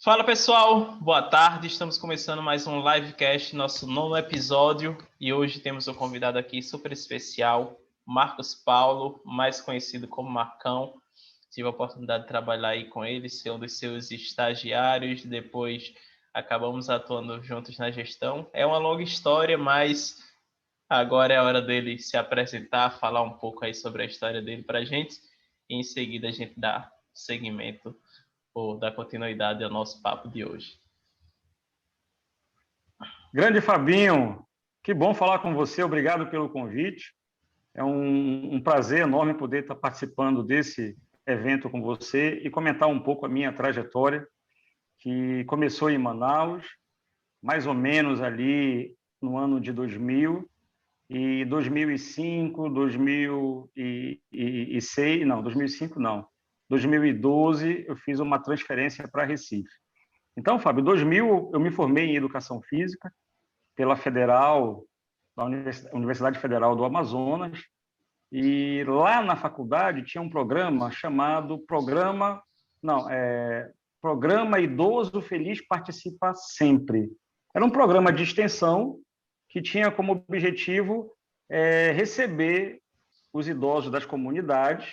Fala pessoal, boa tarde. Estamos começando mais um livecast, nosso nono episódio, e hoje temos um convidado aqui super especial, Marcos Paulo, mais conhecido como Marcão. Tive a oportunidade de trabalhar aí com ele, ser um dos seus estagiários, depois acabamos atuando juntos na gestão. É uma longa história, mas agora é a hora dele se apresentar, falar um pouco aí sobre a história dele para a gente, e em seguida a gente dá seguimento ou dar continuidade ao nosso papo de hoje. Grande Fabinho, que bom falar com você, obrigado pelo convite. É um prazer enorme poder estar participando desse evento com você e comentar um pouco a minha trajetória, que começou em Manaus, mais ou menos ali no ano de 2000, e 2005, 2006, não, 2005 não, 2012 eu fiz uma transferência para Recife. Então, Fábio, em 2000 eu me formei em Educação Física pela Federal, da Universidade Federal do Amazonas, e lá na faculdade tinha um programa chamado Programa Idoso Feliz Participa Sempre. Era um programa de extensão que tinha como objetivo receber os idosos das comunidades,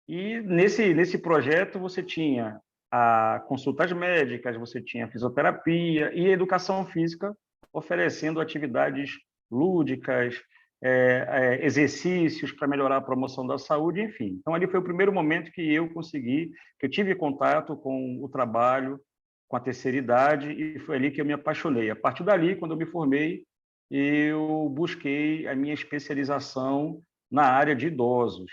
e nesse projeto você tinha consultas médicas, você tinha fisioterapia e educação física, oferecendo atividades lúdicas, exercícios para melhorar a promoção da saúde, enfim. Então, ali foi o primeiro momento que eu tive contato com o trabalho com a terceira idade, e foi ali que eu me apaixonei. A partir dali, quando eu me formei, eu busquei a minha especialização na área de idosos.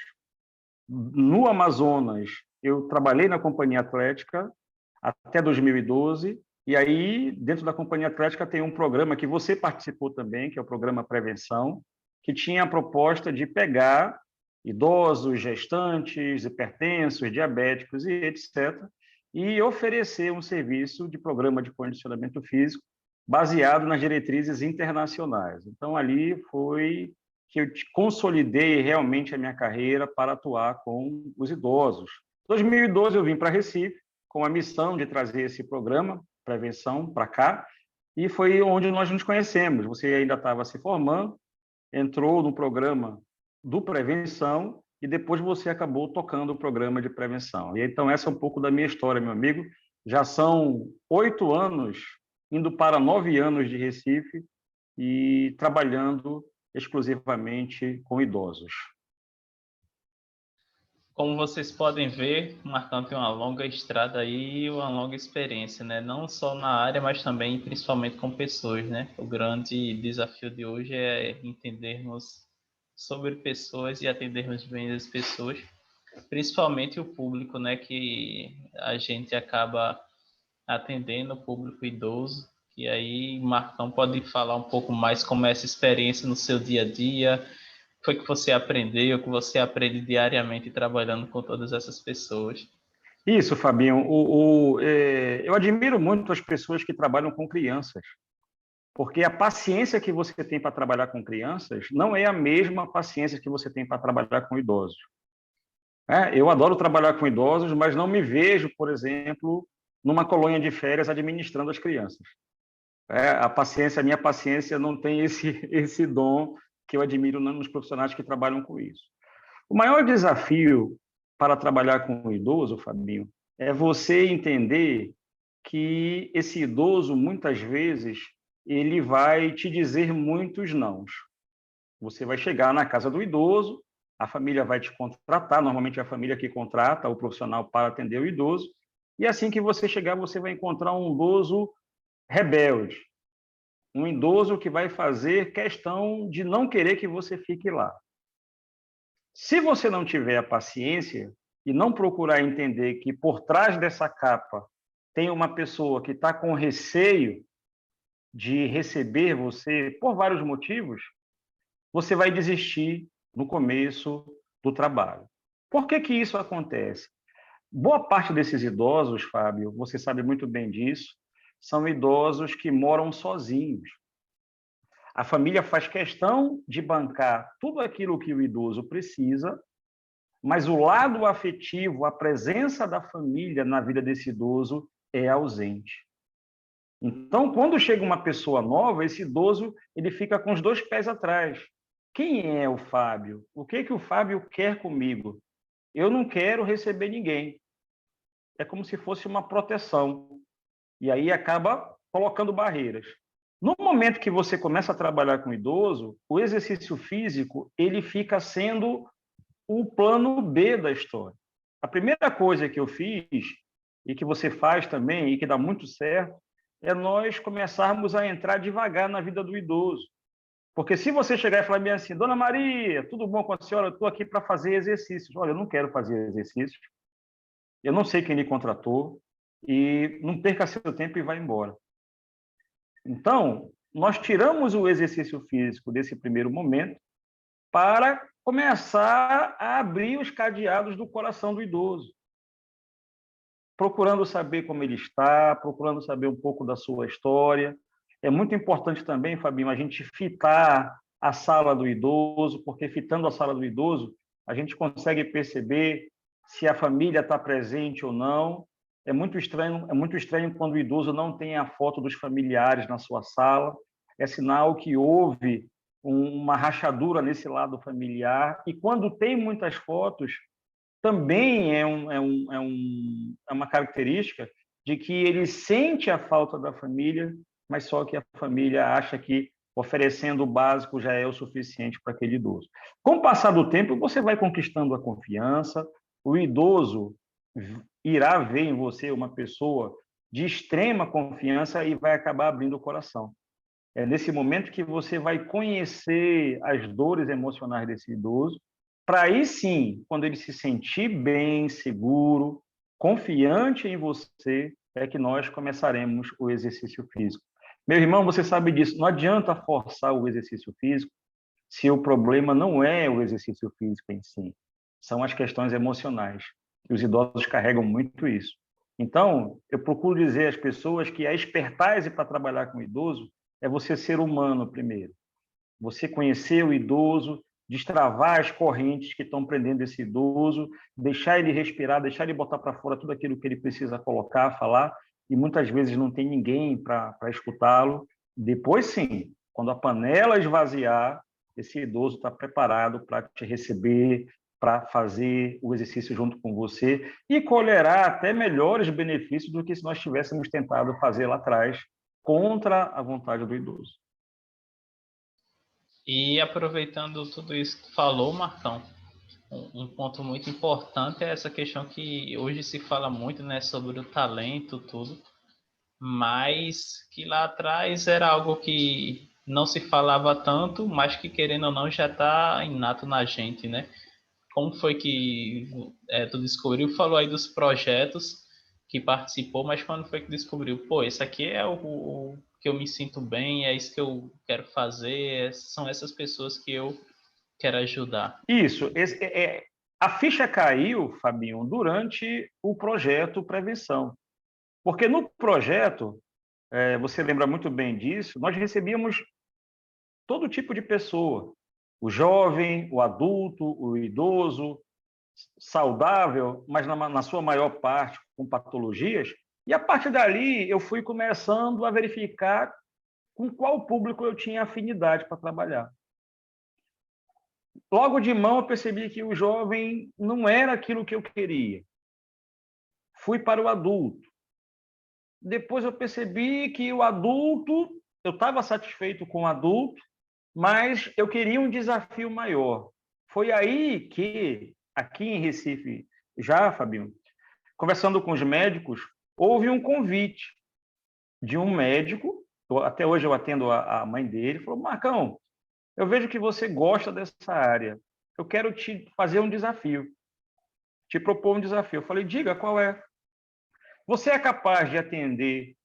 No Amazonas, eu trabalhei na Companhia Atlética até 2012, e aí, dentro da Companhia Atlética, tem um programa que você participou também, que é o Programa Prevenção, que tinha a proposta de pegar idosos, gestantes, hipertensos, diabéticos e etc., e oferecer um serviço de programa de condicionamento físico baseado nas diretrizes internacionais. Então, ali foi que eu consolidei realmente a minha carreira para atuar com os idosos. Em 2012, eu vim para Recife com a missão de trazer esse programa, Prevenção, para cá, e foi onde nós nos conhecemos. Você ainda estava se formando, entrou no programa do Prevenção e depois você acabou tocando o programa de prevenção. E então essa é um pouco da minha história, meu amigo. Já são 8 anos, indo para 9 anos de Recife e trabalhando exclusivamente com idosos. Como vocês podem ver, o Marcão tem uma longa estrada aí e uma longa experiência, né? Não só na área, mas também, principalmente com pessoas, né? O grande desafio de hoje é entendermos sobre pessoas e atendermos bem as pessoas, principalmente o público, né? Que a gente acaba atendendo o público idoso. E aí, Marcão pode falar um pouco mais como é essa experiência no seu dia a dia, o que foi que você aprendeu, o que você aprende diariamente trabalhando com todas essas pessoas. Isso, Fabinho. Eu admiro muito as pessoas que trabalham com crianças, porque a paciência que você tem para trabalhar com crianças não é a mesma paciência que você tem para trabalhar com idosos. Eu adoro trabalhar com idosos, mas não me vejo, por exemplo, numa colônia de férias administrando as crianças. A minha paciência não tem esse dom que eu admiro nos profissionais que trabalham com isso. O maior desafio para trabalhar com o idoso, Fabinho, é você entender que esse idoso, muitas vezes, ele vai te dizer muitos nãos. Você vai chegar na casa do idoso, a família vai te contratar, normalmente é a família que contrata o profissional para atender o idoso, e assim que você chegar, você vai encontrar um idoso rebelde, um idoso que vai fazer questão de não querer que você fique lá. Se você não tiver a paciência e não procurar entender que por trás dessa capa tem uma pessoa que está com receio de receber você por vários motivos, você vai desistir no começo do trabalho. Por que que isso acontece? Boa parte desses idosos, Fábio, você sabe muito bem disso, são idosos que moram sozinhos. A família faz questão de bancar tudo aquilo que o idoso precisa, mas o lado afetivo, a presença da família na vida desse idoso, é ausente. Então, quando chega uma pessoa nova, esse idoso ele fica com os dois pés atrás. Quem é o Fábio? O que que o Fábio quer comigo? Eu não quero receber ninguém. É como se fosse uma proteção. E aí acaba colocando barreiras. No momento que você começa a trabalhar com o idoso, o exercício físico ele fica sendo o plano B da história. A primeira coisa que eu fiz, e que você faz também, e que dá muito certo, é nós começarmos a entrar devagar na vida do idoso. Porque se você chegar e falar bem assim, Dona Maria, tudo bom com a senhora? Eu estou aqui para fazer exercícios. Olha, eu não quero fazer exercícios, eu não sei quem lhe contratou, e não perca seu tempo e vá embora. Então, nós tiramos o exercício físico desse primeiro momento para começar a abrir os cadeados do coração do idoso, procurando saber como ele está, procurando saber um pouco da sua história. É muito importante também, Fabinho, a gente fitar a sala do idoso, porque fitando a sala do idoso, a gente consegue perceber se a família está presente ou não. É muito estranho quando o idoso não tem a foto dos familiares na sua sala. É sinal que houve uma rachadura nesse lado familiar. E quando tem muitas fotos, também é uma característica de que ele sente a falta da família, mas só que a família acha que oferecendo o básico já é o suficiente para aquele idoso. Com o passar do tempo, você vai conquistando a confiança, o idoso irá ver em você uma pessoa de extrema confiança e vai acabar abrindo o coração. É nesse momento que você vai conhecer as dores emocionais desse idoso, para aí sim, quando ele se sentir bem, seguro, confiante em você, é que nós começaremos o exercício físico. Meu irmão, você sabe disso, não adianta forçar o exercício físico se o problema não é o exercício físico em si, são as questões emocionais. E os idosos carregam muito isso. Então, eu procuro dizer às pessoas que a expertise para trabalhar com o idoso é você ser humano primeiro. Você conhecer o idoso, destravar as correntes que estão prendendo esse idoso, deixar ele respirar, deixar ele botar para fora tudo aquilo que ele precisa colocar, falar, e muitas vezes não tem ninguém para escutá-lo. Depois, sim, quando a panela esvaziar, esse idoso está preparado para te receber, para fazer o exercício junto com você e colherá até melhores benefícios do que se nós tivéssemos tentado fazer lá atrás, contra a vontade do idoso. E aproveitando tudo isso que tu falou, Marcão, um ponto muito importante é essa questão que hoje se fala muito, né, sobre o talento, tudo, mas que lá atrás era algo que não se falava tanto, mas que querendo ou não já está inato na gente, né? Como foi que tu descobriu? Falou aí dos projetos que participou, mas quando foi que descobriu? Pô, esse aqui é o que eu me sinto bem, é isso que eu quero fazer, são essas pessoas que eu quero ajudar. Isso. A ficha caiu, Fabinho, durante o projeto Prevenção. Porque no projeto, você lembra muito bem disso, nós recebíamos todo tipo de pessoa. O jovem, o adulto, o idoso, saudável, mas na sua maior parte com patologias. E a partir dali eu fui começando a verificar com qual público eu tinha afinidade para trabalhar. Logo de mão eu percebi que o jovem não era aquilo que eu queria. Fui para o adulto. Depois eu percebi que o adulto, eu estava satisfeito com o adulto, mas eu queria um desafio maior. Foi aí que, aqui em Recife, já, Fabinho, conversando com os médicos, houve um convite de um médico, até hoje eu atendo a mãe dele, falou, Marcão, eu vejo que você gosta dessa área, eu quero te fazer um desafio, te propor um desafio. Eu falei, diga, qual é? Você é capaz de atender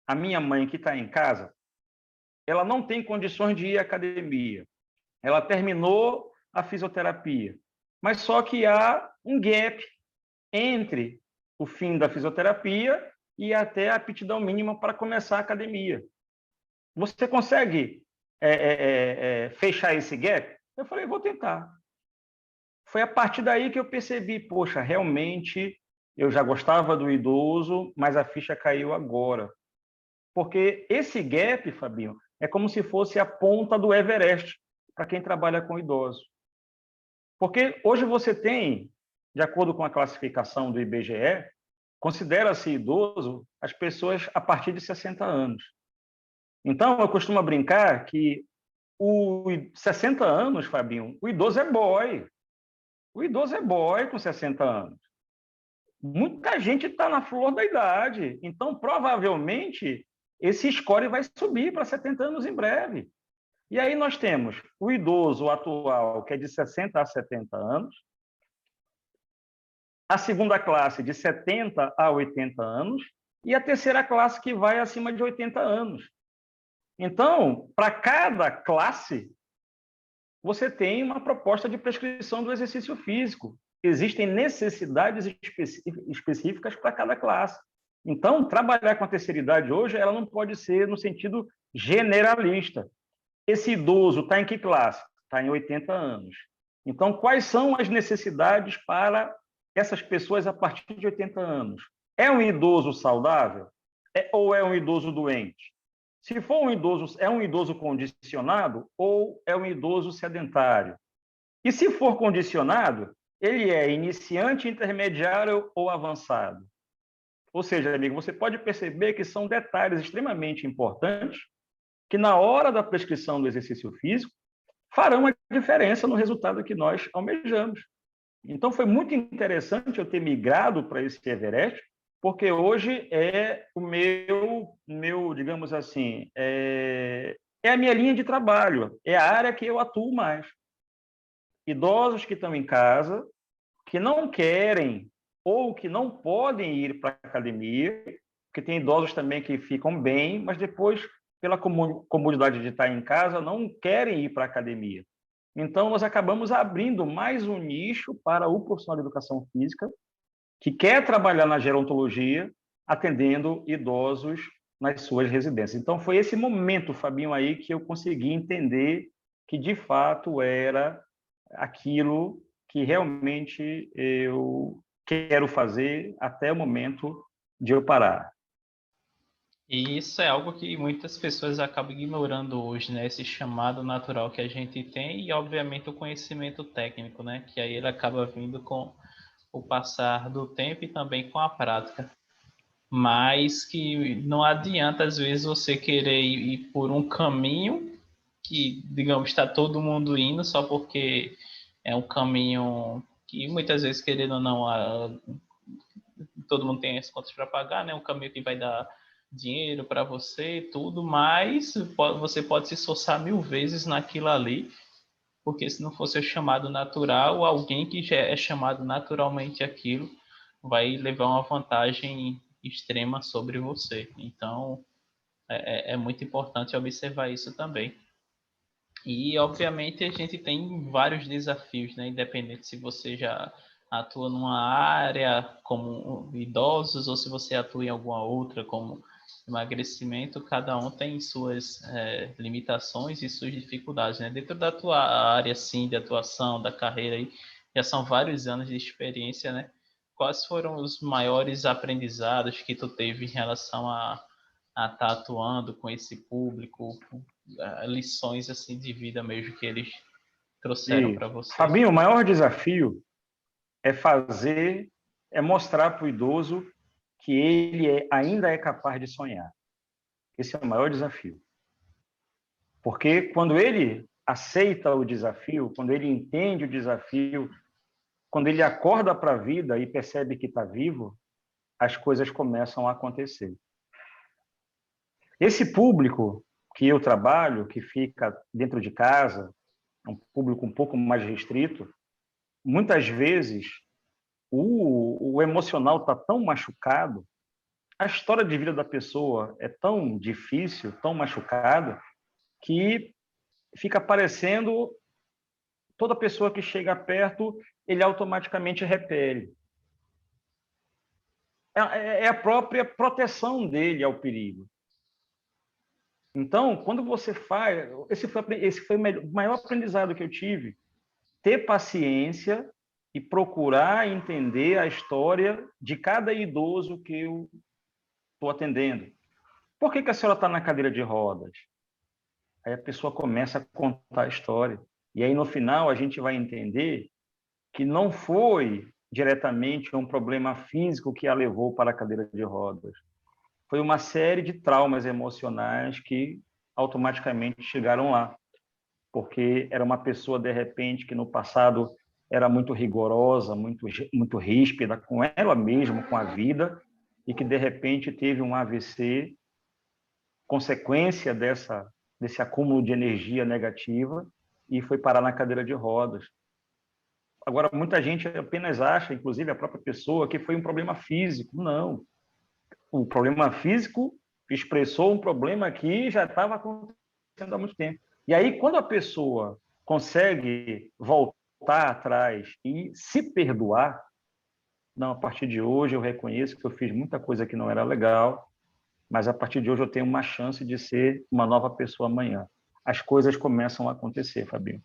a minha mãe que está em casa? Ela não tem condições de ir à academia. Ela terminou a fisioterapia, mas só que há um gap entre o fim da fisioterapia e até a aptidão mínima para começar a academia. Você consegue fechar esse gap? Eu falei, vou tentar. Foi a partir daí que eu percebi, poxa, realmente eu já gostava do idoso, mas a ficha caiu agora. Porque esse gap, Fabinho, é como se fosse a ponta do Everest para quem trabalha com idosos. Porque hoje você tem, de acordo com a classificação do IBGE, considera-se idoso as pessoas a partir de 60 anos. Então, eu costumo brincar que os 60 anos, Fabinho, o idoso é boy. O idoso é boy com 60 anos. Muita gente está na flor da idade. Então, provavelmente, esse score vai subir para 70 anos em breve. E aí nós temos o idoso atual, que é de 60 a 70 anos, a segunda classe de 70 a 80 anos e a terceira classe que vai acima de 80 anos. Então, para cada classe, você tem uma proposta de prescrição do exercício físico. Existem necessidades específicas para cada classe. Então, trabalhar com a terceira idade hoje, ela não pode ser no sentido generalista. Esse idoso está em que classe? Está em 80 anos. Então, quais são as necessidades para essas pessoas a partir de 80 anos? É um idoso saudável? Ou é um idoso doente? Se for um idoso, é um idoso condicionado ou é um idoso sedentário? E se for condicionado, ele é iniciante, intermediário ou avançado? Ou seja, amigo, você pode perceber que são detalhes extremamente importantes que, na hora da prescrição do exercício físico, farão a diferença no resultado que nós almejamos. Então, foi muito interessante eu ter migrado para esse Everest, porque hoje é o meu digamos assim, é a minha linha de trabalho, é a área que eu atuo mais. Idosos que estão em casa, que não querem ou que não podem ir para a academia, porque tem idosos também que ficam bem, mas depois, pela comodidade de estar em casa, não querem ir para a academia. Então, nós acabamos abrindo mais um nicho para o profissional de educação física que quer trabalhar na gerontologia, atendendo idosos nas suas residências. Então, foi esse momento, Fabinho, aí que eu consegui entender que, de fato, era aquilo que realmente eu quero fazer até o momento de eu parar. E isso é algo que muitas pessoas acabam ignorando hoje, né? Esse chamado natural que a gente tem e, obviamente, o conhecimento técnico, né? Que aí ele acaba vindo com o passar do tempo e também com a prática. Mas que não adianta, às vezes, você querer ir por um caminho que, digamos, está todo mundo indo só porque é um caminho que, muitas vezes, querendo ou não, todo mundo tem as contas para pagar, né? Um caminho que vai dar dinheiro para você, tudo, mas você pode se esforçar 1000 vezes naquilo ali, porque se não fosse o chamado natural, alguém que já é chamado naturalmente aquilo vai levar uma vantagem extrema sobre você. Então, é muito importante observar isso também. E, obviamente, a gente tem vários desafios, né? Independente se você já atua numa área como idosos ou se você atua em alguma outra como emagrecimento, cada um tem suas limitações e suas dificuldades, né? Dentro da tua área, sim, de atuação, da carreira aí, já são vários anos de experiência, né? Quais foram os maiores aprendizados que tu teve em relação a estar atuando com esse público, lições assim de vida mesmo que eles trouxeram E, para você? Fabinho, o maior desafio é mostrar para o idoso que ele ainda é capaz de sonhar. Esse é o maior desafio. Porque quando ele aceita o desafio, quando ele entende o desafio, quando ele acorda para a vida e percebe que está vivo, as coisas começam a acontecer. Esse público que eu trabalho, que fica dentro de casa, um público um pouco mais restrito, muitas vezes o emocional está tão machucado, a história de vida da pessoa é tão difícil, tão machucada, que fica parecendo toda pessoa que chega perto, ele automaticamente repele. É a própria proteção dele ao perigo. Então, quando você faz... Esse foi o maior aprendizado que eu tive. Ter paciência e procurar entender a história de cada idoso que eu estou atendendo. Por que a senhora está na cadeira de rodas? Aí a pessoa começa a contar a história. E aí, no final, a gente vai entender que não foi diretamente um problema físico que a levou para a cadeira de rodas. Foi uma série de traumas emocionais que automaticamente chegaram lá. Porque era uma pessoa, de repente, que no passado era muito rigorosa, muito ríspida com ela mesma, com a vida, e que, de repente, teve um AVC, consequência desse acúmulo de energia negativa, e foi parar na cadeira de rodas. Agora, muita gente apenas acha, inclusive a própria pessoa, que foi um problema físico. Não. O problema físico expressou um problema que já estava acontecendo há muito tempo. E aí, quando a pessoa consegue voltar atrás e se perdoar, não, a partir de hoje eu reconheço que eu fiz muita coisa que não era legal, mas a partir de hoje eu tenho uma chance de ser uma nova pessoa amanhã. As coisas começam a acontecer, Fabinho.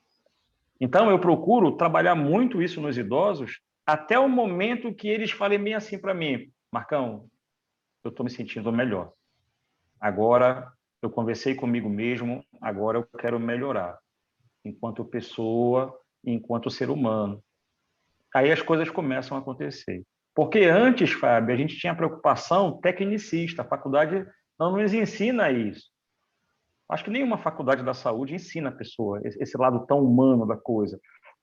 Então, eu procuro trabalhar muito isso nos idosos até o momento que eles falem bem assim para mim: Marcão, eu estou me sentindo melhor. Agora, eu conversei comigo mesmo, agora eu quero melhorar, enquanto pessoa, enquanto ser humano. Aí as coisas começam a acontecer. Porque antes, Fábio, a gente tinha preocupação tecnicista, a faculdade não nos ensina isso. Acho que nenhuma faculdade da saúde ensina a pessoa esse lado tão humano da coisa.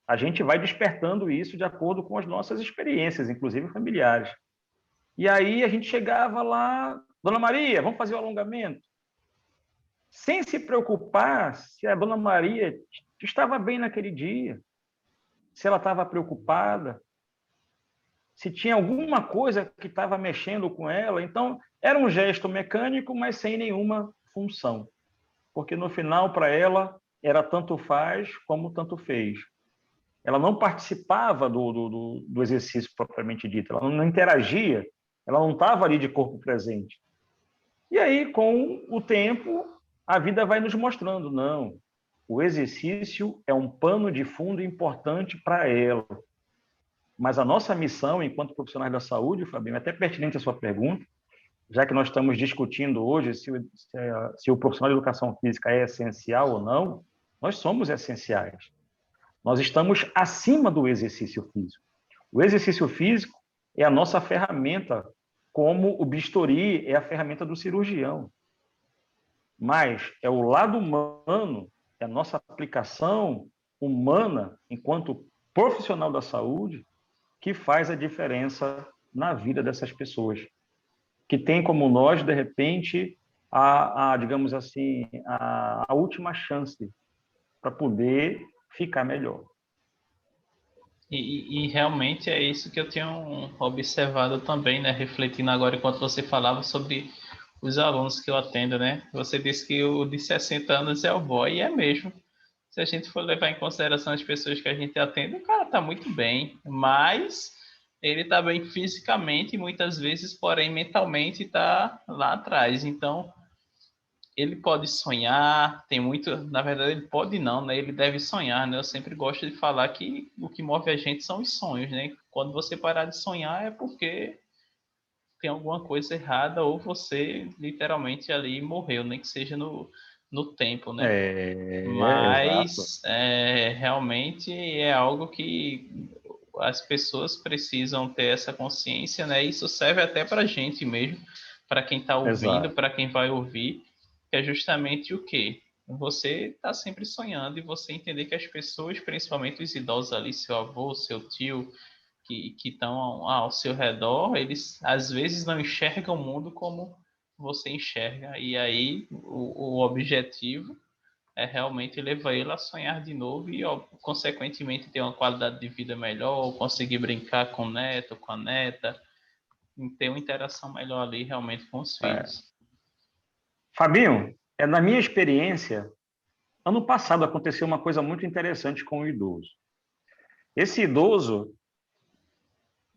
A gente vai despertando isso de acordo com as nossas experiências, inclusive familiares. E aí a gente chegava lá, Dona Maria, vamos fazer o alongamento. Sem se preocupar se a Dona Maria estava bem naquele dia, se ela estava preocupada, se tinha alguma coisa que estava mexendo com ela. Então, era um gesto mecânico, mas sem nenhuma função. Porque no final, para ela, era tanto faz como tanto fez. Ela não participava do exercício propriamente dito, ela não interagia, ela não estava ali de corpo presente. E aí, com o tempo, a vida vai nos mostrando, não, o exercício é um pano de fundo importante para ela. Mas a nossa missão, enquanto profissionais da saúde, Fabinho, é até pertinente a sua pergunta, já que nós estamos discutindo hoje se o profissional de educação física é essencial ou não, nós somos essenciais. Nós estamos acima do exercício físico. O exercício físico é a nossa ferramenta, como o bisturi é a ferramenta do cirurgião. Mas é o lado humano, é a nossa aplicação humana, enquanto profissional da saúde, que faz a diferença na vida dessas pessoas, que tem como nós, de repente, digamos assim, a última chance para poder ficar melhor. E realmente é isso que eu tenho observado também, né? Refletindo agora enquanto você falava sobre os alunos que eu atendo, né? Você disse que o de 60 anos é o boy, e é mesmo. Se a gente for levar em consideração as pessoas que a gente atende, o cara tá muito bem, mas ele tá bem fisicamente e muitas vezes, porém, mentalmente tá lá atrás. Então, ele pode sonhar, tem muito, na verdade ele pode não, né? Ele deve sonhar, né? Eu sempre gosto de falar que o que move a gente são os sonhos, né? Quando você parar de sonhar é porque tem alguma coisa errada ou você literalmente ali morreu, nem que seja no tempo, né? Exato. Mas realmente é algo que as pessoas precisam ter essa consciência, né? Isso serve até para a gente mesmo, para quem está ouvindo, Exato. para quem vai ouvir, que é justamente o quê? Você está sempre sonhando e você entender que as pessoas, principalmente os idosos ali, seu avô, seu tio, que estão ao seu redor, eles às vezes não enxergam o mundo como você enxerga. E aí o objetivo é realmente levar ele a sonhar de novo e, ó, consequentemente, ter uma qualidade de vida melhor, conseguir brincar com o neto, com a neta, ter uma interação melhor ali realmente com os É. filhos. Fabinho, na minha experiência, ano passado aconteceu uma coisa muito interessante com o idoso. Esse idoso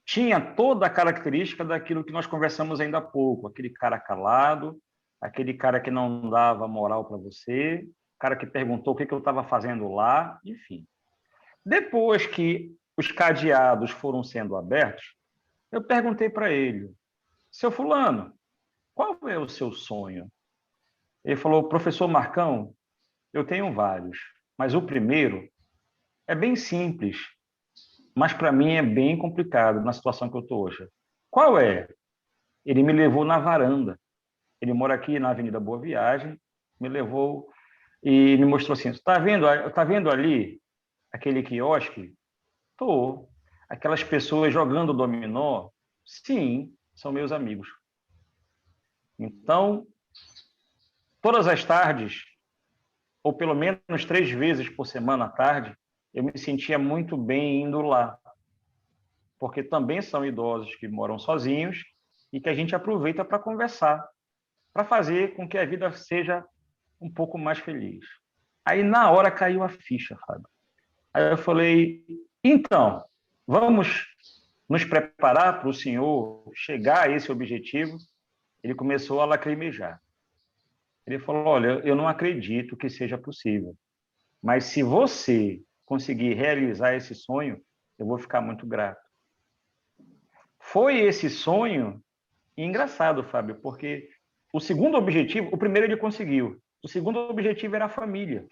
tinha toda a característica daquilo que nós conversamos ainda há pouco, aquele cara calado, aquele cara que não dava moral para você, cara que perguntou o que eu estava fazendo lá, enfim. Depois que os cadeados foram sendo abertos, eu perguntei para ele, seu fulano, qual é o seu sonho? Ele falou, professor Marcão, eu tenho vários, mas o primeiro é bem simples, mas para mim é bem complicado na situação que eu estou hoje. Qual é? Ele me levou na varanda. Ele mora aqui na Avenida Boa Viagem, me levou e me mostrou assim, tá vendo ali aquele quiosque? Tô. Aquelas pessoas jogando dominó? Sim, são meus amigos. Então, todas as tardes, ou pelo menos 3 vezes por semana à tarde, eu me sentia muito bem indo lá, porque também são idosos que moram sozinhos e que a gente aproveita para conversar, para fazer com que a vida seja um pouco mais feliz. Aí, na hora, caiu a ficha, Fábio. Aí eu falei, então, vamos nos preparar para o senhor chegar a esse objetivo? Ele começou a lacrimejar. Ele falou, olha, eu não acredito que seja possível, mas se você conseguir realizar esse sonho, eu vou ficar muito grato. Foi esse sonho, e engraçado, Fábio, porque o segundo objetivo, o primeiro ele conseguiu, o segundo objetivo era a família.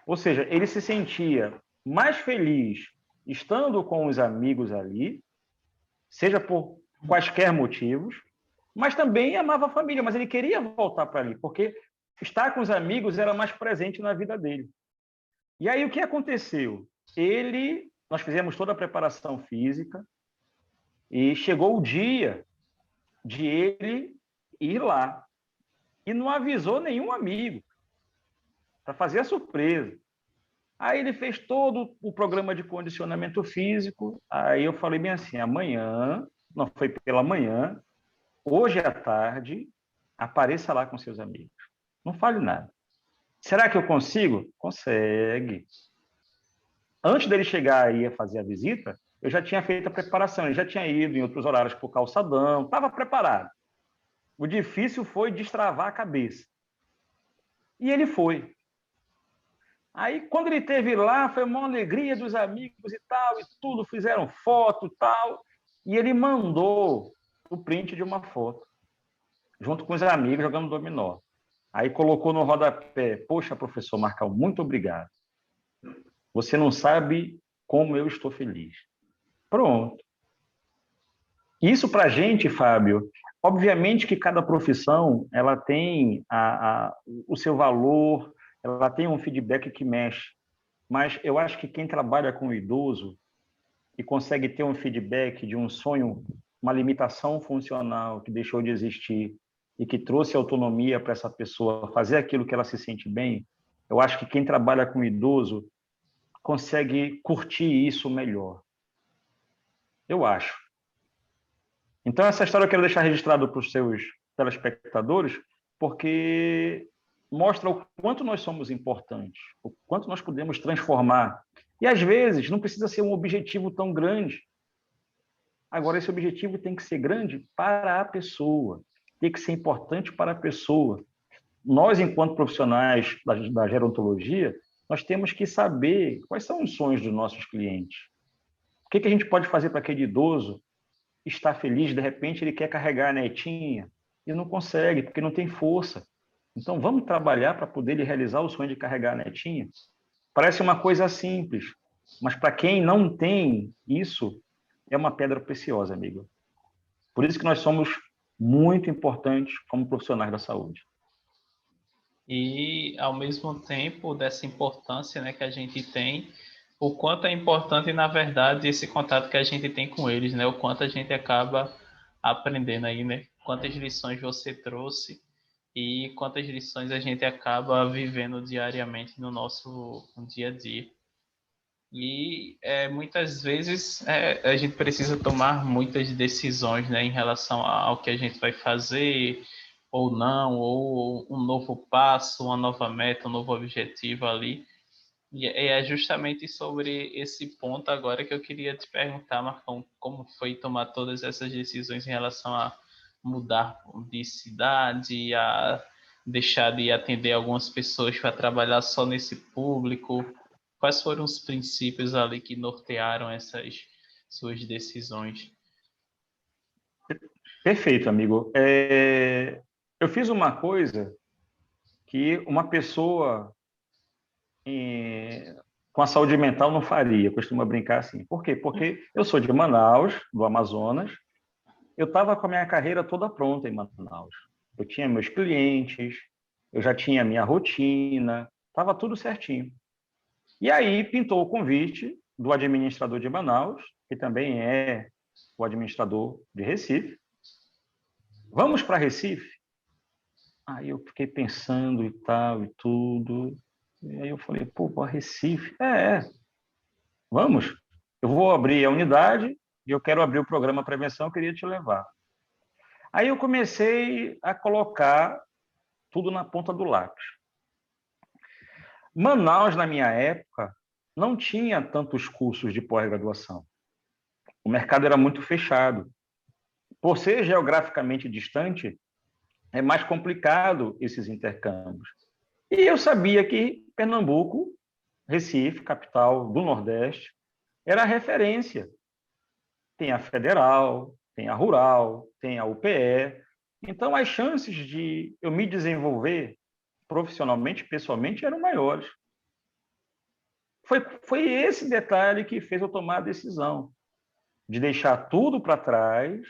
Ou seja, ele se sentia mais feliz estando com os amigos ali, seja por quaisquer motivos, mas também amava a família, mas ele queria voltar para ali, porque estar com os amigos era mais presente na vida dele. E aí o que aconteceu? Nós fizemos toda a preparação física e chegou o dia de ele ir lá. E não avisou nenhum amigo para fazer a surpresa. Aí ele fez todo o programa de condicionamento físico. Aí eu falei bem assim, amanhã, não foi pela manhã, hoje à tarde, apareça lá com seus amigos. Não fale nada. Será que eu consigo? Consegue. Antes dele chegar aí a fazer a visita, eu já tinha feito a preparação, ele já tinha ido em outros horários para o calçadão, estava preparado. O difícil foi destravar a cabeça. E ele foi. Aí, quando ele esteve lá, foi uma alegria dos amigos e tal, e tudo, fizeram foto e tal, e ele mandou o print de uma foto, junto com os amigos, jogando dominó. Aí colocou no rodapé, poxa, professor Marcão, muito obrigado. Você não sabe como eu estou feliz. Pronto. Isso para a gente, Fábio, obviamente que cada profissão ela tem o seu valor, ela tem um feedback que mexe, mas eu acho que quem trabalha com o idoso e consegue ter um feedback de um sonho, uma limitação funcional que deixou de existir e que trouxe autonomia para essa pessoa fazer aquilo que ela se sente bem, eu acho que quem trabalha com o idoso consegue curtir isso melhor. Eu acho. Então, essa história eu quero deixar registrado para os seus telespectadores, porque mostra o quanto nós somos importantes, o quanto nós podemos transformar. E, às vezes, não precisa ser um objetivo tão grande. Agora, esse objetivo tem que ser grande para a pessoa, tem que ser importante para a pessoa. Nós, enquanto profissionais da gerontologia, nós temos que saber quais são os sonhos dos nossos clientes. O que a gente pode fazer para aquele idoso estar feliz, de repente ele quer carregar a netinha e não consegue, porque não tem força. Então, vamos trabalhar para poder ele realizar o sonho de carregar a netinha? Parece uma coisa simples, mas para quem não tem isso, é uma pedra preciosa, amigo. Por isso que nós somos muito importantes como profissionais da saúde. E, ao mesmo tempo, dessa importância, né, que a gente tem, o quanto é importante, na verdade, esse contato que a gente tem com eles, né? O quanto a gente acaba aprendendo aí, né? Quantas lições você trouxe e quantas lições a gente acaba vivendo diariamente no nosso dia a dia. E muitas vezes a gente precisa tomar muitas decisões, né, em relação ao que a gente vai fazer ou não, ou um novo passo, uma nova meta, um novo objetivo ali. E é justamente sobre esse ponto agora que eu queria te perguntar, Marcão, como foi tomar todas essas decisões em relação a mudar de cidade, a deixar de atender algumas pessoas para trabalhar só nesse público, Quais foram os princípios ali que nortearam essas suas decisões? Perfeito, amigo. Eu fiz uma coisa que uma pessoa com a saúde mental não faria, costuma brincar assim. Por quê? Porque eu sou de Manaus, do Amazonas, eu estava com a minha carreira toda pronta em Manaus. Eu tinha meus clientes, eu já tinha minha rotina, estava tudo certinho. E aí pintou o convite do administrador de Manaus, que também é o administrador de Recife. Vamos para Recife? Aí eu fiquei pensando e tal e tudo. E aí eu falei, pô, para Recife? Vamos. Eu vou abrir a unidade e eu quero abrir o programa Prevenção, eu queria te levar. Aí eu comecei a colocar tudo na ponta do lápis. Manaus, na minha época, não tinha tantos cursos de pós-graduação. O mercado era muito fechado. Por ser geograficamente distante, é mais complicado esses intercâmbios. E eu sabia que Pernambuco, Recife, capital do Nordeste, era a referência. Tem a Federal, tem a Rural, tem a UPE. Então, as chances de eu me desenvolver profissionalmente, pessoalmente, eram maiores. Foi esse detalhe que fez eu tomar a decisão de deixar tudo para trás,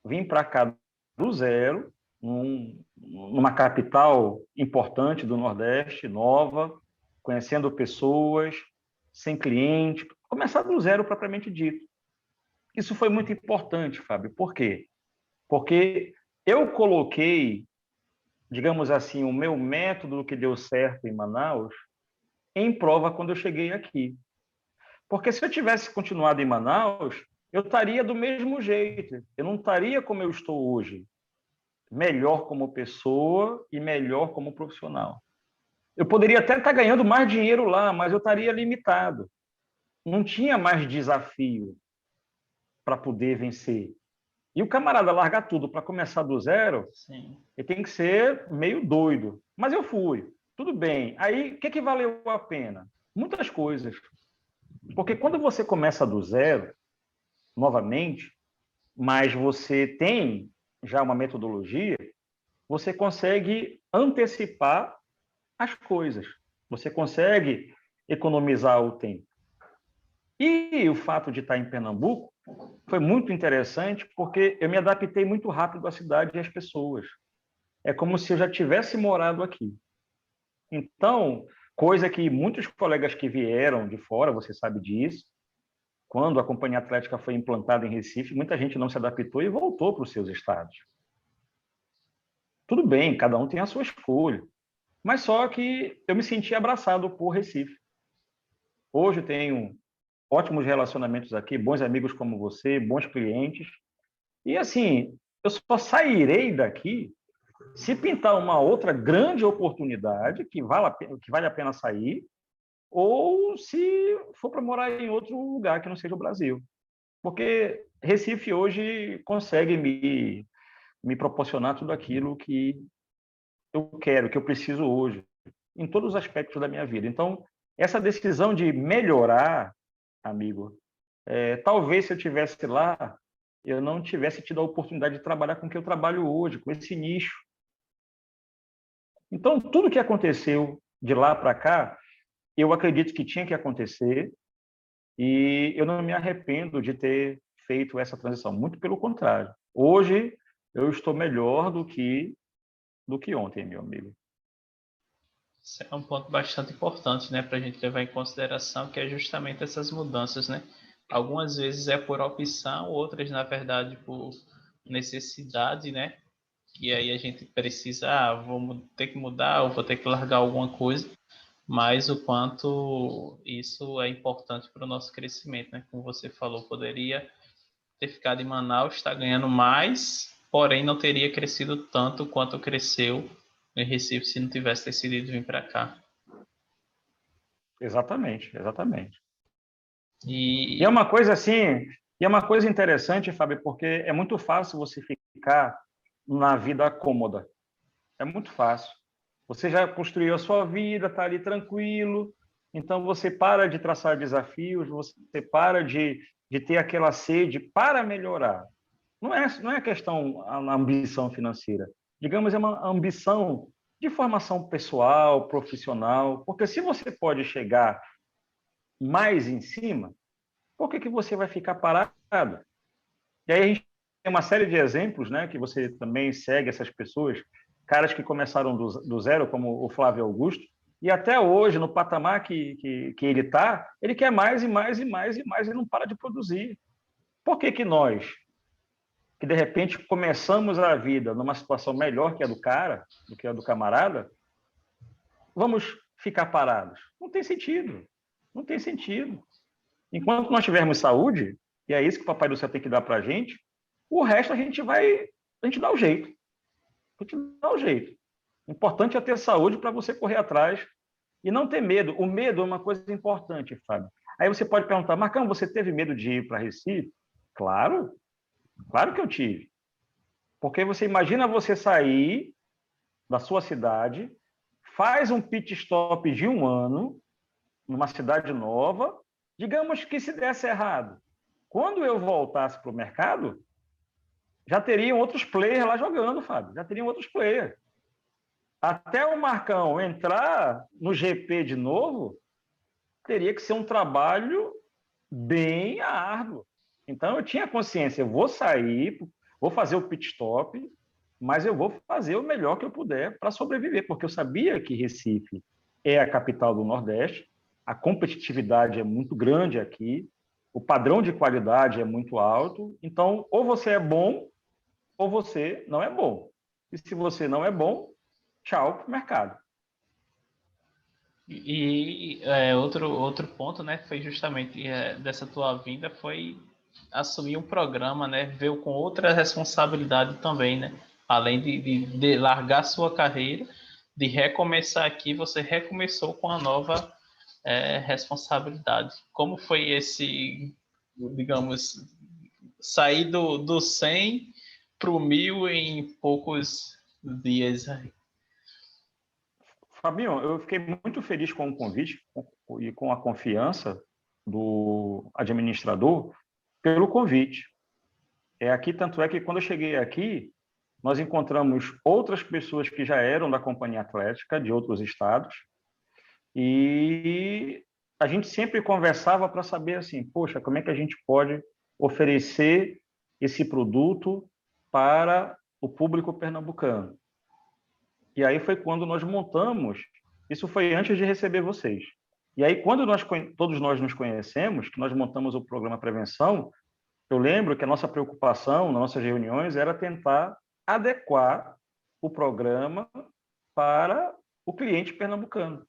vir para cá do zero, numa capital importante do Nordeste, nova, conhecendo pessoas, sem cliente, começar do zero propriamente dito. Isso foi muito importante, Fábio. Por quê? Porque eu coloquei, digamos assim, o meu método que deu certo em Manaus em prova quando eu cheguei aqui. Porque se eu tivesse continuado em Manaus, eu estaria do mesmo jeito. Eu não estaria como eu estou hoje, melhor como pessoa e melhor como profissional. Eu poderia até estar ganhando mais dinheiro lá, mas eu estaria limitado. Não tinha mais desafio para poder vencer. E o camarada largar tudo para começar do zero, Sim. ele tem que ser meio doido. Mas eu fui. Tudo bem. Aí, o que valeu a pena? Muitas coisas. Porque quando você começa do zero, novamente, mas você tem já uma metodologia, você consegue antecipar as coisas. Você consegue economizar o tempo. E o fato de estar em Pernambuco foi muito interessante porque eu me adaptei muito rápido à cidade e às pessoas. É como se eu já tivesse morado aqui. Então, coisa que muitos colegas que vieram de fora, você sabe disso, quando a Companhia Atlética foi implantada em Recife, muita gente não se adaptou e voltou para os seus estados. Tudo bem, cada um tem a sua escolha. Mas só que eu me senti abraçado por Recife. Hoje eu tenho ótimos relacionamentos aqui, bons amigos como você, bons clientes. E assim, eu só sairei daqui se pintar uma outra grande oportunidade que vale a pena sair, ou se for para morar em outro lugar que não seja o Brasil. Porque Recife hoje consegue me proporcionar tudo aquilo que eu quero, que eu preciso hoje, em todos os aspectos da minha vida. Então, essa decisão de melhorar, amigo, talvez se eu tivesse lá, eu não tivesse tido a oportunidade de trabalhar com o que eu trabalho hoje, com esse nicho. Então, tudo que aconteceu de lá para cá, eu acredito que tinha que acontecer e eu não me arrependo de ter feito essa transição. Muito pelo contrário. Hoje, eu estou melhor do que ontem, meu amigo. Isso é um ponto bastante importante, né, para a gente levar em consideração, que é justamente essas mudanças, né? Algumas vezes é por opção, outras, na verdade, por necessidade, né? E aí a gente precisa, vou ter que mudar, ou vou ter que largar alguma coisa, mas o quanto isso é importante para o nosso crescimento, né? Como você falou, poderia ter ficado em Manaus, está ganhando mais, porém não teria crescido tanto quanto cresceu em Recife se não tivesse decidido vir para cá. Exatamente, exatamente. E é E uma coisa assim, e é uma coisa interessante, Fábio, porque é muito fácil você ficar na vida cômoda. É muito fácil. Você já construiu a sua vida, está ali tranquilo, Então, você para de traçar desafios, você para de ter aquela sede para melhorar. Não é questão a ambição financeira. Digamos, é uma ambição de formação pessoal, profissional, porque se você pode chegar mais em cima, por que você vai ficar parado? E aí a gente tem uma série de exemplos, né, que você também segue essas pessoas, caras que começaram do zero, como o Flávio Augusto, e até hoje, no patamar que ele está, ele quer mais e mais e mais e mais e não para de produzir. Por que nós, que de repente começamos a vida numa situação melhor que a do cara, do que a do camarada, vamos ficar parados? Não tem sentido. Não tem sentido. Enquanto nós tivermos saúde, e é isso que o Papai do Céu tem que dar para a gente, o resto a gente dá o jeito. A gente dá o jeito. O importante é ter saúde para você correr atrás e não ter medo. O medo é uma coisa importante, Fábio. Aí você pode perguntar, Marcão, você teve medo de ir para Recife? Claro, claro que eu tive. Porque você imagina você sair da sua cidade, faz um pit stop de 1 ano, numa cidade nova, digamos que se desse errado. Quando eu voltasse para o mercado, já teriam outros players lá jogando, Fábio. Já teriam outros players. Até o Marcão entrar no GP de novo, teria que ser um trabalho bem árduo. Então, eu tinha consciência, eu vou sair, vou fazer o pit stop, mas eu vou fazer o melhor que eu puder para sobreviver, porque eu sabia que Recife é a capital do Nordeste, a competitividade é muito grande aqui, o padrão de qualidade é muito alto, então, ou você é bom, ou você não é bom. E se você não é bom, tchau para o mercado. Outro ponto, né, foi justamente dessa tua vinda, foi assumir um programa, né, veio com outra responsabilidade também, né, além de largar sua carreira, de recomeçar aqui, você recomeçou com a nova responsabilidade. Como foi esse, digamos, sair do 100 para o 1000 em poucos dias? Fabinho, eu fiquei muito feliz com o convite e com a confiança do administrador pelo convite. Tanto é que quando eu cheguei aqui, nós encontramos outras pessoas que já eram da Companhia Atlética, de outros estados, e a gente sempre conversava para saber assim, poxa, como é que a gente pode oferecer esse produto para o público pernambucano. E aí foi quando nós montamos, isso foi antes de receber vocês. E aí, quando todos nós nos conhecemos, que nós montamos o programa Prevenção, eu lembro que a nossa preocupação nas nossas reuniões era tentar adequar o programa para o cliente pernambucano.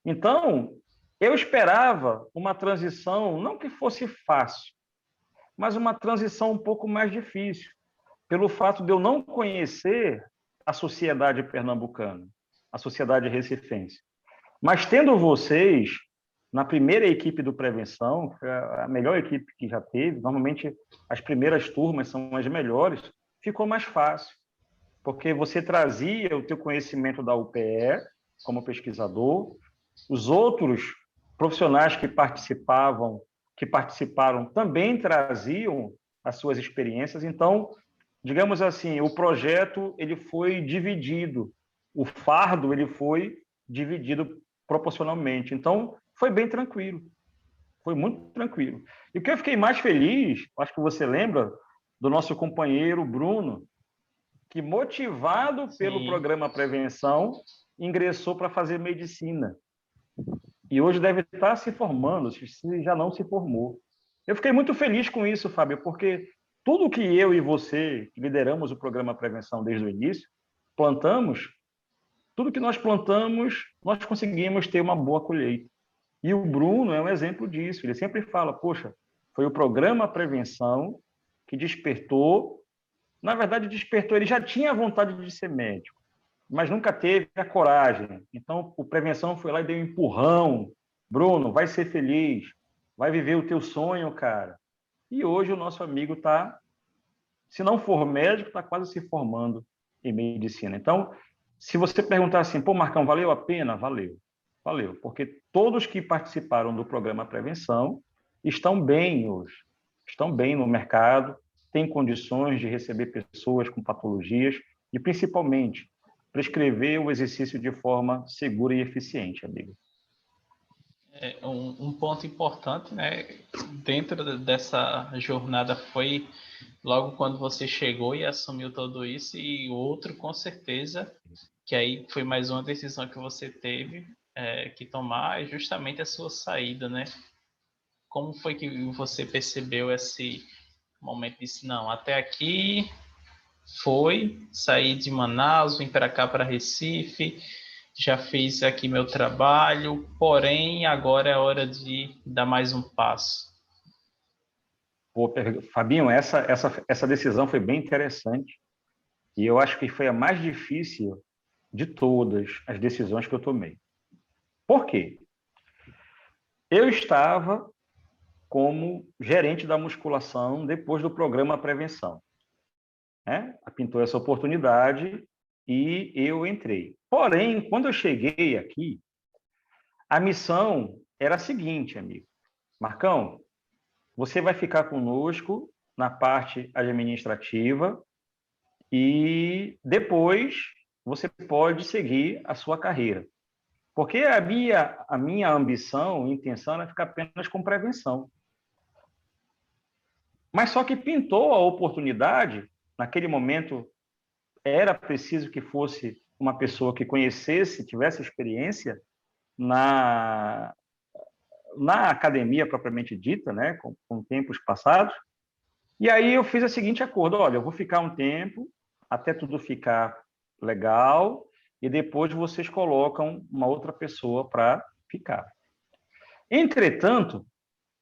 Então, eu esperava uma transição, não que fosse fácil, mas uma transição um pouco mais difícil, pelo fato de eu não conhecer a sociedade pernambucana, a sociedade recifense. Mas tendo vocês na primeira equipe do Prevenção, foi a melhor equipe que já teve, normalmente as primeiras turmas são as melhores, ficou mais fácil, porque você trazia o teu conhecimento da UPE como pesquisador, os outros profissionais que participaram também traziam as suas experiências, então, digamos assim, o projeto ele foi dividido, o fardo ele foi dividido proporcionalmente. Então, foi bem tranquilo. Foi muito tranquilo. E o que eu fiquei mais feliz, acho que você lembra, do nosso companheiro Bruno, que, motivado pelo programa Prevenção, ingressou para fazer medicina. E hoje deve estar se formando, se já não se formou. Eu fiquei muito feliz com isso, Fábio, porque tudo que eu e você, que lideramos o programa Prevenção desde o início, plantamos, tudo que nós plantamos, nós conseguimos ter uma boa colheita. E o Bruno é um exemplo disso. Ele sempre fala, poxa, foi o programa Prevenção que despertou. Na verdade, despertou. Ele já tinha a vontade de ser médico, mas nunca teve a coragem. Então, o Prevenção foi lá e deu um empurrão. Bruno, vai ser feliz. Vai viver o teu sonho, cara. E hoje o nosso amigo está, se não for médico, está quase se formando em medicina. Então, se você perguntar assim, pô, Marcão, valeu a pena? Valeu. Valeu, porque todos que participaram do programa Prevenção estão bem hoje, estão bem no mercado, têm condições de receber pessoas com patologias e, principalmente, prescrever o exercício de forma segura e eficiente, amigo. Um ponto importante, né, dentro dessa jornada foi logo quando você chegou e assumiu tudo isso, e outro, com certeza, que aí foi mais uma decisão que você teve que tomar, é justamente a sua saída, né? Como foi que você percebeu esse momento? Disse, não, até aqui foi, saí de Manaus, vim para cá, para Recife, já fiz aqui meu trabalho, porém agora é hora de dar mais um passo. Pô, Fabinho, essa decisão foi bem interessante e eu acho que foi a mais difícil de todas as decisões que eu tomei. Por quê? Eu estava como gerente da musculação depois do programa Prevenção, né? Pintou essa oportunidade e eu entrei. Porém, quando eu cheguei aqui, a missão era a seguinte, amigo. Marcão, você vai ficar conosco na parte administrativa e depois você pode seguir a sua carreira. Porque a minha ambição, intenção era ficar apenas com prevenção. Mas só que pintou a oportunidade, naquele momento era preciso que fosse uma pessoa que conhecesse, tivesse experiência na, na academia propriamente dita, né, com tempos passados. E aí eu fiz o seguinte acordo: olha, eu vou ficar um tempo até tudo ficar legal e depois vocês colocam uma outra pessoa para ficar. Entretanto,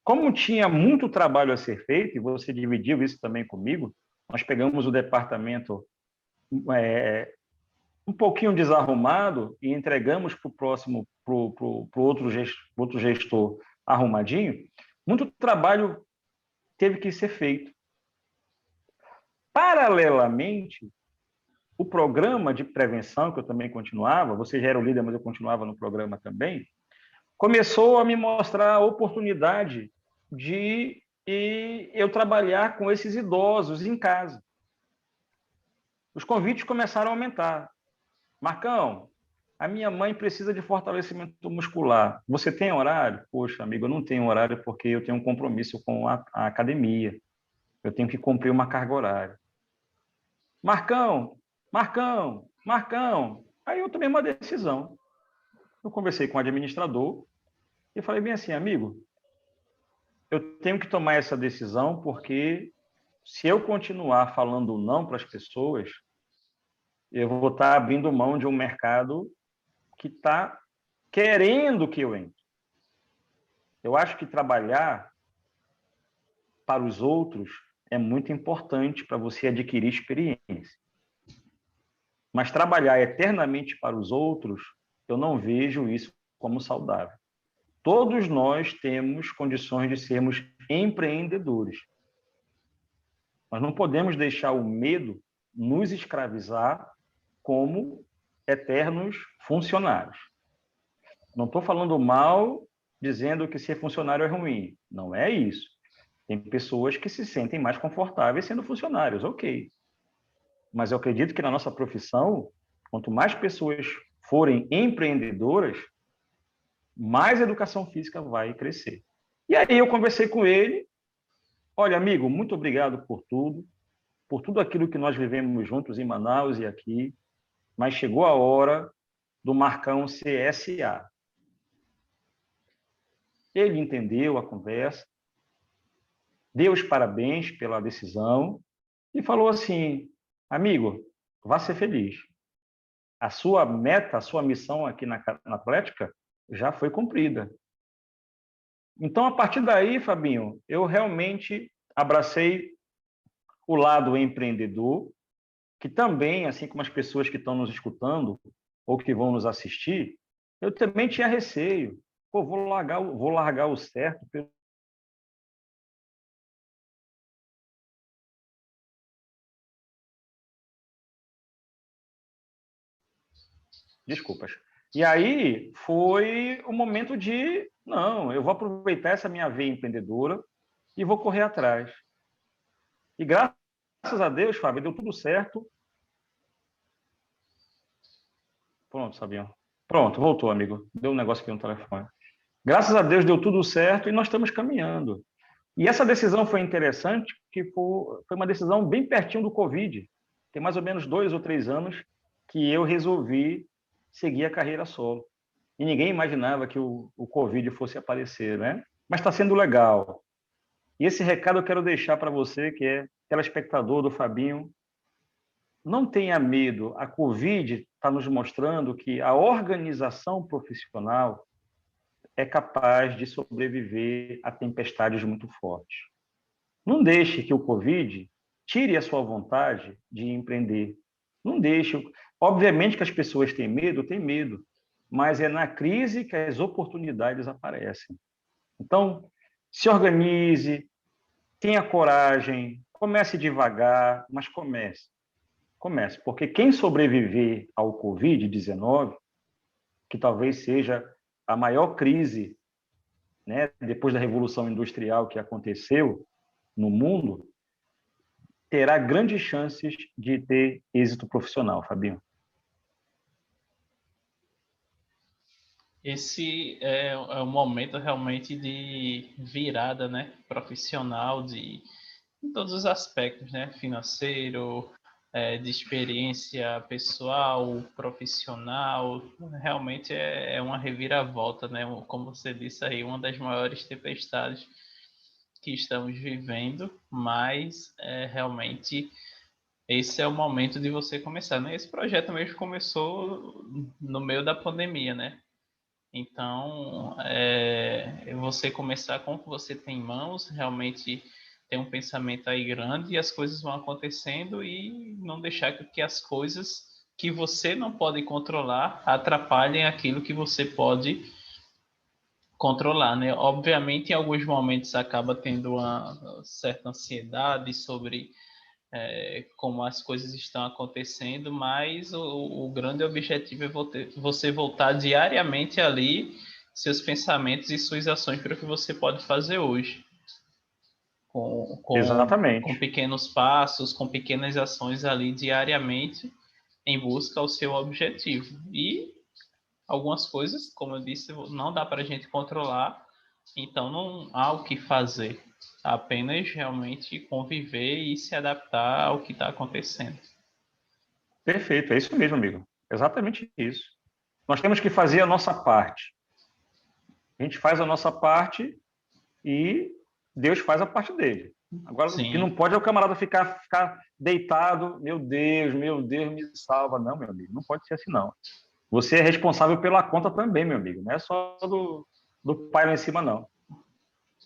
como tinha muito trabalho a ser feito, e você dividiu isso também comigo, nós pegamos o departamento um pouquinho desarrumado e entregamos para o próximo, para o outro gestor arrumadinho, muito trabalho teve que ser feito. Paralelamente, o programa de prevenção, que eu também continuava, você já era o líder, mas eu continuava no programa também, começou a me mostrar a oportunidade de eu trabalhar com esses idosos em casa. Os convites começaram a aumentar. Marcão, a minha mãe precisa de fortalecimento muscular. Você tem horário? Poxa, amigo, eu não tenho horário porque eu tenho um compromisso com a academia. Eu tenho que cumprir uma carga horária. Marcão, Marcão, Marcão. Aí eu tomei uma decisão. Eu conversei com o administrador e falei bem assim, amigo, eu tenho que tomar essa decisão porque se eu continuar falando não para as pessoas, eu vou estar abrindo mão de um mercado que está querendo que eu entre. Eu acho que trabalhar para os outros é muito importante para você adquirir experiência. Mas trabalhar eternamente para os outros, eu não vejo isso como saudável. Todos nós temos condições de sermos empreendedores. Nós não podemos deixar o medo nos escravizar como eternos funcionários. Não estou falando mal dizendo que ser funcionário é ruim. Não é isso. Tem pessoas que se sentem mais confortáveis sendo funcionários, ok. Mas eu acredito que na nossa profissão, quanto mais pessoas forem empreendedoras, mais a educação física vai crescer. E aí eu conversei com ele, olha, amigo, muito obrigado por tudo aquilo que nós vivemos juntos em Manaus e aqui, mas chegou a hora do Marcão CSA. Ele entendeu a conversa, deu os parabéns pela decisão e falou assim, amigo, vá ser feliz. A sua meta, a sua missão aqui na Atlética já foi cumprida. Então, a partir daí, Fabinho, eu realmente abracei o lado empreendedor, que também, assim como as pessoas que estão nos escutando ou que vão nos assistir, eu também tinha receio. Pô, vou largar o certo. Desculpas. E aí foi o momento de, não, eu vou aproveitar essa minha veia empreendedora e vou correr atrás. E graças a Deus, Fábio, deu tudo certo. Pronto, Sabião. Pronto, voltou, amigo. Deu um negócio aqui no telefone. Graças a Deus deu tudo certo e nós estamos caminhando. E essa decisão foi interessante, porque foi uma decisão bem pertinho do Covid. Tem mais ou menos 2 ou 3 anos que eu resolvi seguir a carreira solo. E ninguém imaginava que o Covid fosse aparecer, né? Mas está sendo legal. E esse recado eu quero deixar para você, que é telespectador do Fabinho. Não tenha medo. A Covid está nos mostrando que a organização profissional é capaz de sobreviver a tempestades muito fortes. Não deixe que o Covid tire a sua vontade de empreender. Não deixe. Obviamente que as pessoas têm medo, mas é na crise que as oportunidades aparecem. Então, se organize, tenha coragem, comece devagar, mas comece. Comece, porque quem sobreviver ao Covid-19, que talvez seja a maior crise, né, depois da Revolução Industrial que aconteceu no mundo, terá grandes chances de ter êxito profissional, Fabinho. Esse é um momento realmente de virada, né, profissional, em todos os aspectos, né, financeiro, de experiência pessoal, profissional, realmente é uma reviravolta, né, como você disse aí, uma das maiores tempestades que estamos vivendo, mas realmente esse é o momento de você começar, né? Esse projeto mesmo começou no meio da pandemia, né? Então, você começar com o que você tem em mãos, realmente ter um pensamento aí grande e as coisas vão acontecendo e não deixar que as coisas que você não pode controlar atrapalhem aquilo que você pode controlar, né? Obviamente, em alguns momentos acaba tendo uma certa ansiedade sobre como as coisas estão acontecendo, mas o grande objetivo é você voltar diariamente ali seus pensamentos e suas ações para o que você pode fazer hoje. Com Exatamente. pequenos passos, com pequenas ações ali diariamente em busca ao seu objetivo. E algumas coisas, como eu disse, não dá para a gente controlar, então não há o que fazer. Apenas realmente conviver e se adaptar ao que está acontecendo. Perfeito, é isso mesmo, amigo. Exatamente isso. Nós temos que fazer a nossa parte. A gente faz a nossa parte e Deus faz a parte dele. Agora, o que não Sim, pode é o camarada ficar deitado, meu Deus, me salva. Não, meu amigo, não pode ser assim, não. Você é responsável pela conta também, meu amigo. Não é só do pai lá em cima, não.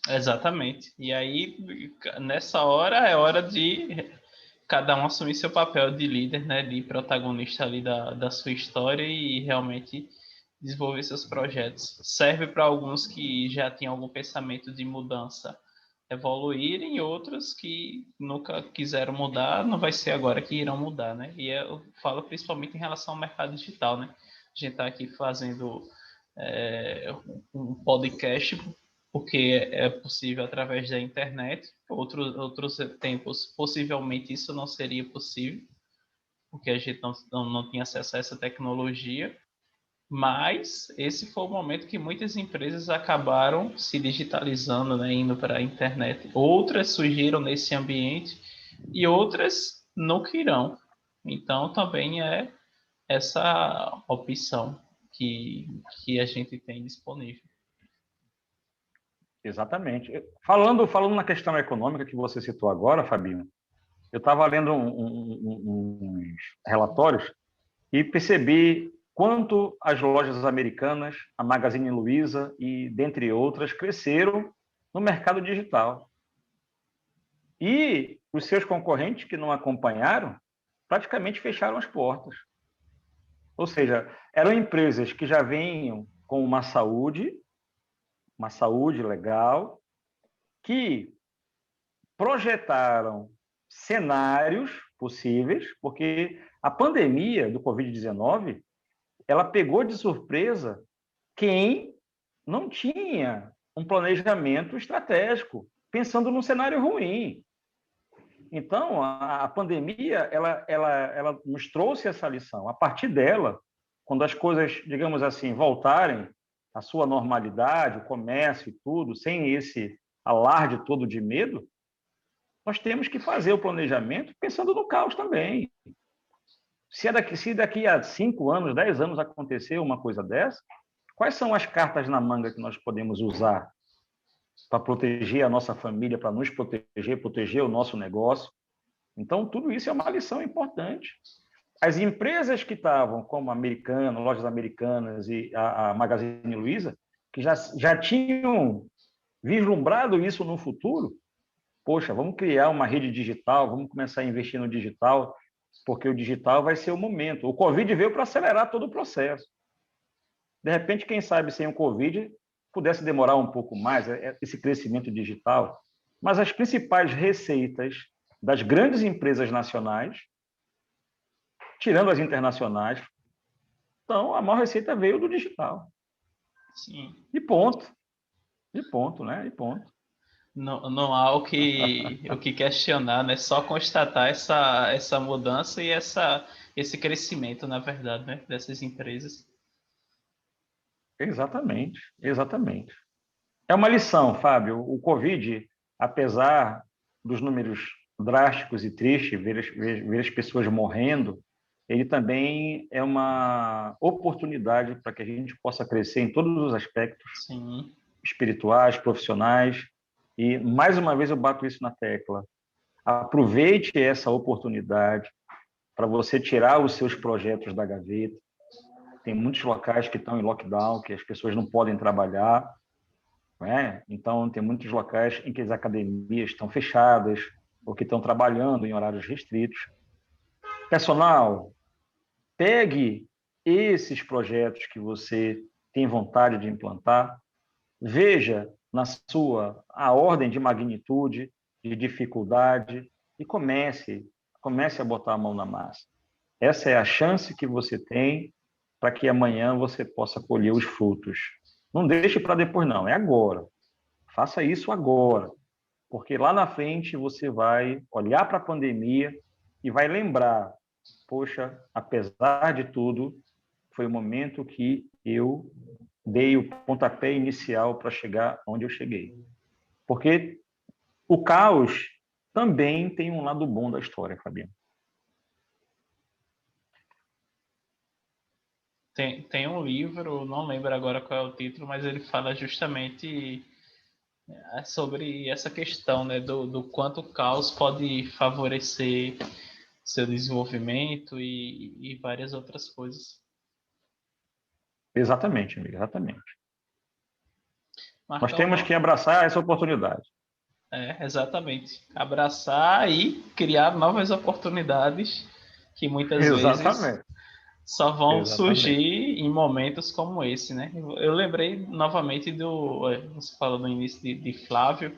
exatamente. E aí, nessa hora, é hora de cada um assumir seu papel de líder, né, de protagonista ali da sua história e realmente desenvolver seus projetos. Serve para alguns que já tinham algum pensamento de mudança evoluírem, e outros que nunca quiseram mudar, não vai ser agora que irão mudar, né? E eu falo principalmente em relação ao mercado digital, né? A gente está aqui fazendo um podcast porque é possível através da internet. Outros tempos, possivelmente isso não seria possível, porque a gente não tinha acesso a essa tecnologia. Mas esse foi o momento que muitas empresas acabaram se digitalizando, né, indo para a internet. Outras surgiram nesse ambiente e outras nunca irão. Então também é essa opção que a gente tem disponível. Exatamente. Falando na questão econômica que você citou agora, Fabinho, eu estava lendo uns relatórios e percebi quanto as lojas americanas, a Magazine Luiza e dentre outras, cresceram no mercado digital. E os seus concorrentes que não acompanharam, praticamente fecharam as portas. Ou seja, eram empresas que já vinham com uma saúde legal, que projetaram cenários possíveis, porque a pandemia do Covid-19 ela pegou de surpresa quem não tinha um planejamento estratégico, pensando num cenário ruim. Então, a pandemia, ela nos trouxe essa lição. A partir dela, quando as coisas, digamos assim, voltarem à sua normalidade, o comércio e tudo, sem esse alarde todo de medo, nós temos que fazer o planejamento pensando no caos também. Se daqui a 5 anos, 10 anos acontecer uma coisa dessa, quais são as cartas na manga que nós podemos usar para proteger a nossa família, para nos proteger, proteger o nosso negócio? Então, tudo isso é uma lição importante. As empresas que estavam, como a Americana, Lojas Americanas e a Magazine Luiza, que já tinham vislumbrado isso no futuro, poxa, vamos criar uma rede digital, vamos começar a investir no digital, porque o digital vai ser o momento. O Covid veio para acelerar todo o processo. De repente, quem sabe sem o Covid pudesse demorar um pouco mais esse crescimento digital, mas as principais receitas das grandes empresas nacionais, tirando as internacionais, então a maior receita veio do digital. Sim. E ponto. E ponto, né? E ponto. Não há o que questionar, né? Só constatar essa mudança e esse crescimento, na verdade, né? Dessas empresas. Exatamente, exatamente. É uma lição, Fábio. O Covid, apesar dos números drásticos e tristes, ver as pessoas morrendo, ele também é uma oportunidade para que a gente possa crescer em todos os aspectos, Sim. espirituais, profissionais. E, mais uma vez, eu bato isso na tecla. Aproveite essa oportunidade para você tirar os seus projetos da gaveta. Tem muitos locais que estão em lockdown, que as pessoas não podem trabalhar, né? Então, tem muitos locais em que as academias estão fechadas ou que estão trabalhando em horários restritos. Personal, pegue esses projetos que você tem vontade de implantar, veja na sua a ordem de magnitude, de dificuldade e comece a botar a mão na massa. Essa é a chance que você tem para que amanhã você possa colher os frutos. Não deixe para depois, não, é agora. Faça isso agora, porque lá na frente você vai olhar para a pandemia e vai lembrar, poxa, apesar de tudo, foi o momento que eu dei o pontapé inicial para chegar onde eu cheguei. Porque o caos também tem um lado bom da história, Fabiano. Tem um livro, não lembro agora qual é o título, mas ele fala justamente sobre essa questão, né, do quanto o caos pode favorecer seu desenvolvimento e várias outras coisas. Exatamente, amigo, exatamente. Nós Marcão, temos não, que abraçar essa oportunidade. exatamente. Abraçar e criar novas oportunidades que muitas vezes Exatamente, só vão surgir exatamente. em momentos como esse, né? Eu lembrei novamente você falou no início de Flávio,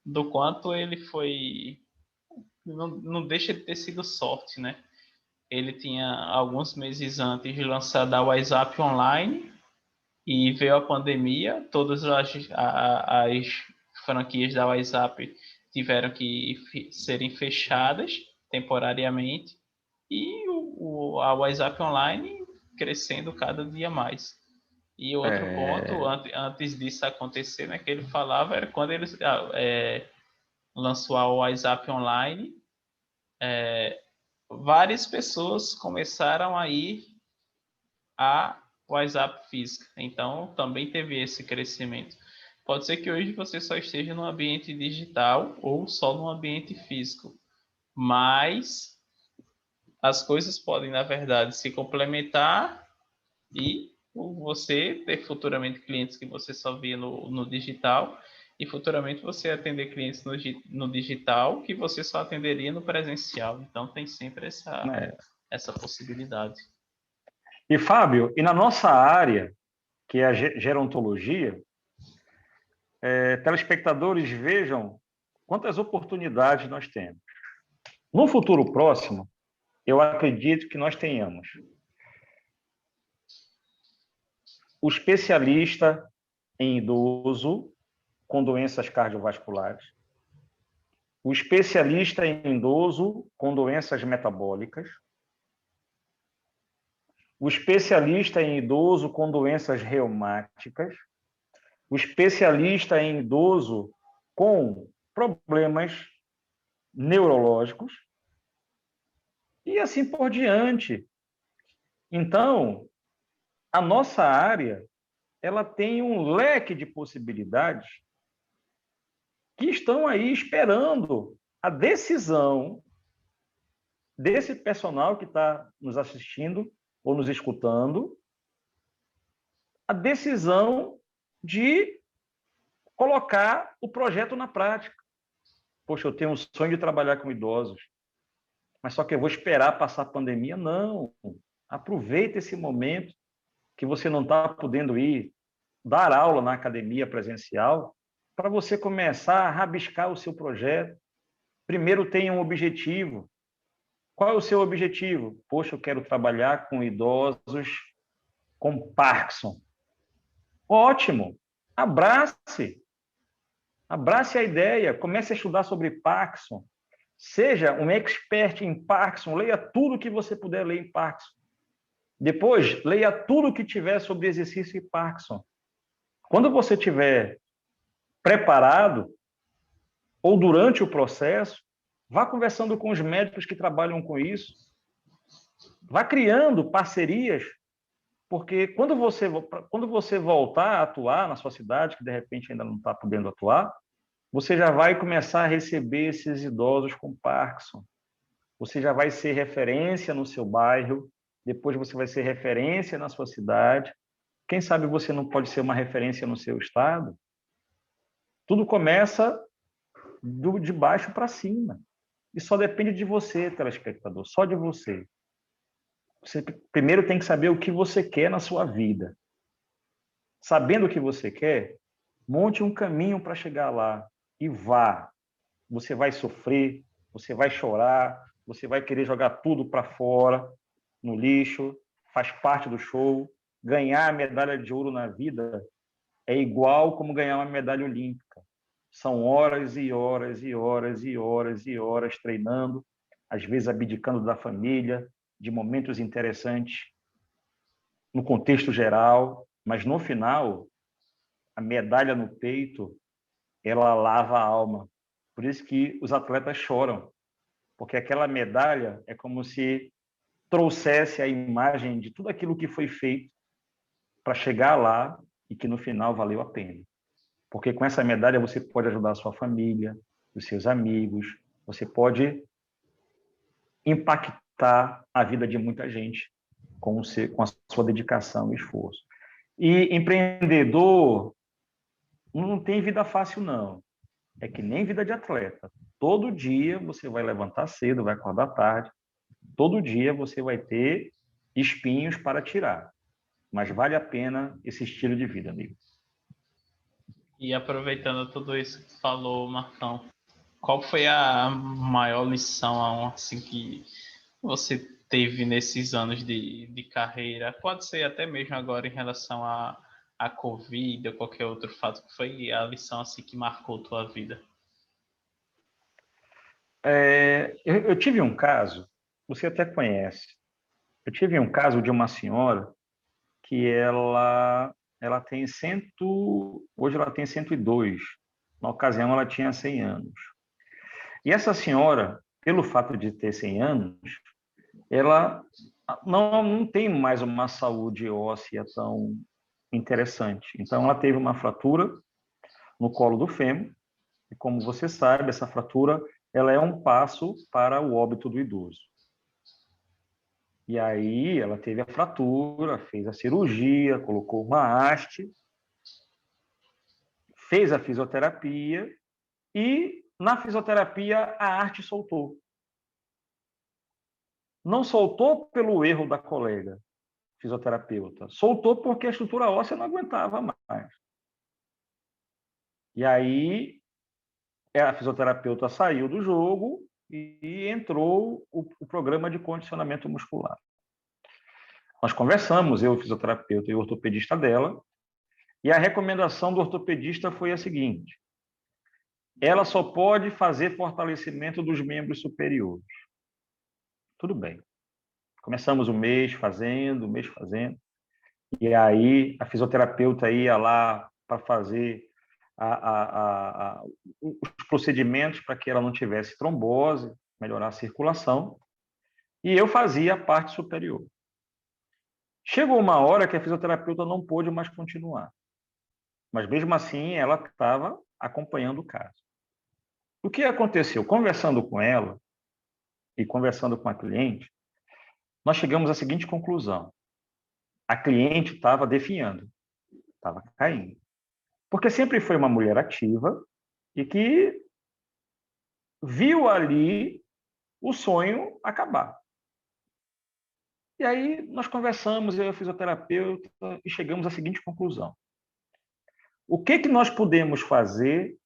do quanto ele foi, não deixa de ter sido sorte, né? Ele tinha alguns meses antes de lançar a WhatsApp Online e veio a pandemia, todas as franquias da WhatsApp tiveram que serem fechadas temporariamente e a WhatsApp Online crescendo cada dia mais. E outro ponto, É, antes disso acontecer, né, que ele falava, era quando ele lançou a WhatsApp Online, várias pessoas começaram a ir a WhatsApp física. Então, também teve esse crescimento. Pode ser que hoje você só esteja no ambiente digital ou só no ambiente físico, mas as coisas podem, na verdade, se complementar e você ter futuramente clientes que você só via no digital e futuramente você atender clientes no digital que você só atenderia no presencial. Então, tem sempre né? essa possibilidade. E, Fábio, e na nossa área, que é a gerontologia, telespectadores vejam quantas oportunidades nós temos. No futuro próximo, eu acredito que nós tenhamos o especialista em idoso com doenças cardiovasculares, o especialista em idoso com doenças metabólicas, o especialista em idoso com doenças reumáticas, o especialista em idoso com problemas neurológicos e assim por diante. Então, a nossa área, ela tem um leque de possibilidades que estão aí esperando a decisão desse personal que está nos assistindo ou nos escutando, a decisão de colocar o projeto na prática. Poxa, eu tenho um sonho de trabalhar com idosos, mas só que eu vou esperar passar a pandemia? Não. Aproveita esse momento que você não está podendo ir dar aula na academia presencial para você começar a rabiscar o seu projeto. Primeiro tenha um objetivo. Qual é o seu objetivo? Poxa, eu quero trabalhar com idosos com Parkinson. Ótimo! Abrace! Abrace a ideia, comece a estudar sobre Parkinson. Seja um expert em Parkinson, leia tudo que você puder ler em Parkinson. Depois, leia tudo que tiver sobre exercício em Parkinson. Quando você estiver preparado, ou durante o processo, vá conversando com os médicos que trabalham com isso. Vá criando parcerias, porque quando você voltar a atuar na sua cidade, que de repente ainda não está podendo atuar, você já vai começar a receber esses idosos com Parkinson. Você já vai ser referência no seu bairro, depois você vai ser referência na sua cidade. Quem sabe você não pode ser uma referência no seu estado? Tudo começa de baixo para cima. E só depende de você, telespectador, só de você. Você primeiro tem que saber o que você quer na sua vida. Sabendo o que você quer, monte um caminho para chegar lá e vá. Você vai sofrer, você vai chorar, você vai querer jogar tudo para fora, no lixo, faz parte do show. Ganhar a medalha de ouro na vida é igual como ganhar uma medalha olímpica. São horas e horas e horas e horas e horas treinando, às vezes abdicando da família, de momentos interessantes no contexto geral, mas no final, a medalha no peito, ela lava a alma. Por isso que os atletas choram, porque aquela medalha é como se trouxesse a imagem de tudo aquilo que foi feito para chegar lá e que no final valeu a pena. Porque com essa medalha você pode ajudar a sua família, os seus amigos, você pode impactar a vida de muita gente com a sua dedicação e esforço. E empreendedor não tem vida fácil, não. É que nem vida de atleta. Todo dia você vai levantar cedo, vai acordar tarde. Todo dia você vai ter espinhos para tirar. Mas vale a pena esse estilo de vida, amigo. E aproveitando tudo isso que tu falou, Marcão, qual foi a maior lição assim, que você teve nesses anos de carreira? Pode ser até mesmo agora em relação a Covid ou qualquer outro fato, que foi a lição assim, que marcou tua vida? Eu tive um caso, você até conhece, eu tive um caso de uma senhora que ela tem hoje ela tem 102, na ocasião ela tinha 100 anos. E essa senhora, pelo fato de ter 100 anos, ela não tem mais uma saúde óssea tão interessante. Então, ela teve uma fratura no colo do fêmur, e como você sabe, essa fratura ela é um passo para o óbito do idoso. E aí ela teve a fratura, fez a cirurgia, colocou uma haste, fez a fisioterapia e na fisioterapia a haste soltou. Não soltou pelo erro da colega fisioterapeuta, soltou porque a estrutura óssea não aguentava mais. E aí a fisioterapeuta saiu do jogo e entrou o programa de condicionamento muscular. Nós conversamos, eu, o fisioterapeuta e o ortopedista dela, e a recomendação do ortopedista foi a seguinte: ela só pode fazer fortalecimento dos membros superiores. Tudo bem. Começamos o mês fazendo, e aí a fisioterapeuta ia lá para fazer os procedimentos para que ela não tivesse trombose, melhorar a circulação, e eu fazia a parte superior. Chegou uma hora que a fisioterapeuta não pôde mais continuar, mas mesmo assim ela estava acompanhando o caso. O que aconteceu? Conversando com ela e conversando com a cliente, nós chegamos à seguinte conclusão: a cliente estava definhando, estava caindo, porque sempre foi uma mulher ativa e que viu ali o sonho acabar. E aí nós conversamos, eu e o fisioterapeuta, e chegamos à seguinte conclusão: o que nós podemos fazer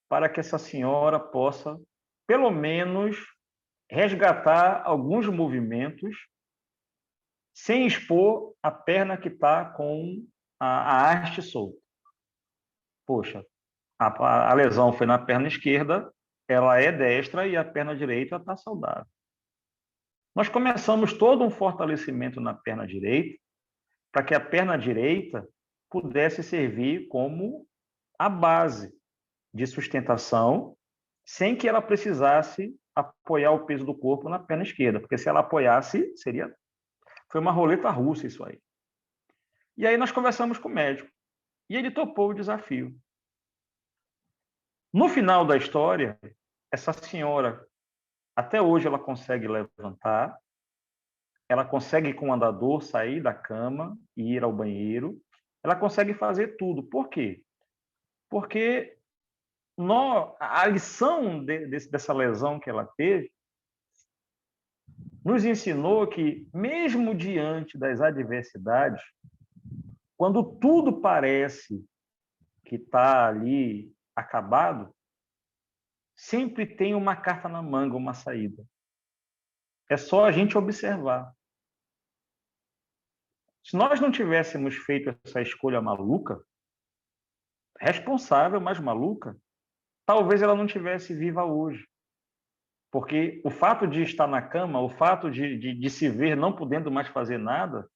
para que essa senhora possa, pelo menos, resgatar alguns movimentos sem expor a perna que está com a haste solta? Poxa, a lesão foi na perna esquerda, ela é destra e a perna direita está saudável. Nós começamos todo um fortalecimento na perna direita, para que a perna direita pudesse servir como a base de sustentação, sem que ela precisasse apoiar o peso do corpo na perna esquerda, porque se ela apoiasse, foi uma roleta russa isso aí. E aí nós conversamos com o médico, e ele topou o desafio. No final da história, essa senhora, até hoje ela consegue levantar, ela consegue com o andador sair da cama e ir ao banheiro, ela consegue fazer tudo. Por quê? Porque a lição dessa lesão que ela teve nos ensinou que, mesmo diante das adversidades, quando tudo parece que está ali acabado, sempre tem uma carta na manga, uma saída. É só a gente observar. Se nós não tivéssemos feito essa escolha maluca, responsável, mas maluca, talvez ela não tivesse viva hoje. Porque o fato de estar na cama, o fato de se ver não podendo mais fazer nada,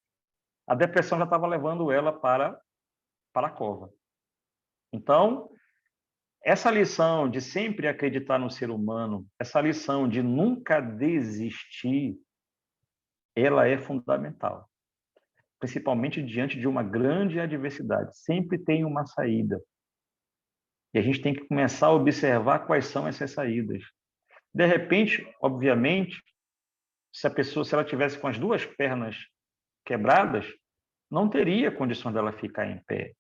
a depressão já estava levando ela para a cova. Então, essa lição de sempre acreditar no ser humano, essa lição de nunca desistir, ela é fundamental. Principalmente diante de uma grande adversidade. Sempre tem uma saída. E a gente tem que começar a observar quais são essas saídas. De repente, obviamente, se ela tivesse com as duas pernas quebradas, não teria condição dela ficar em pé.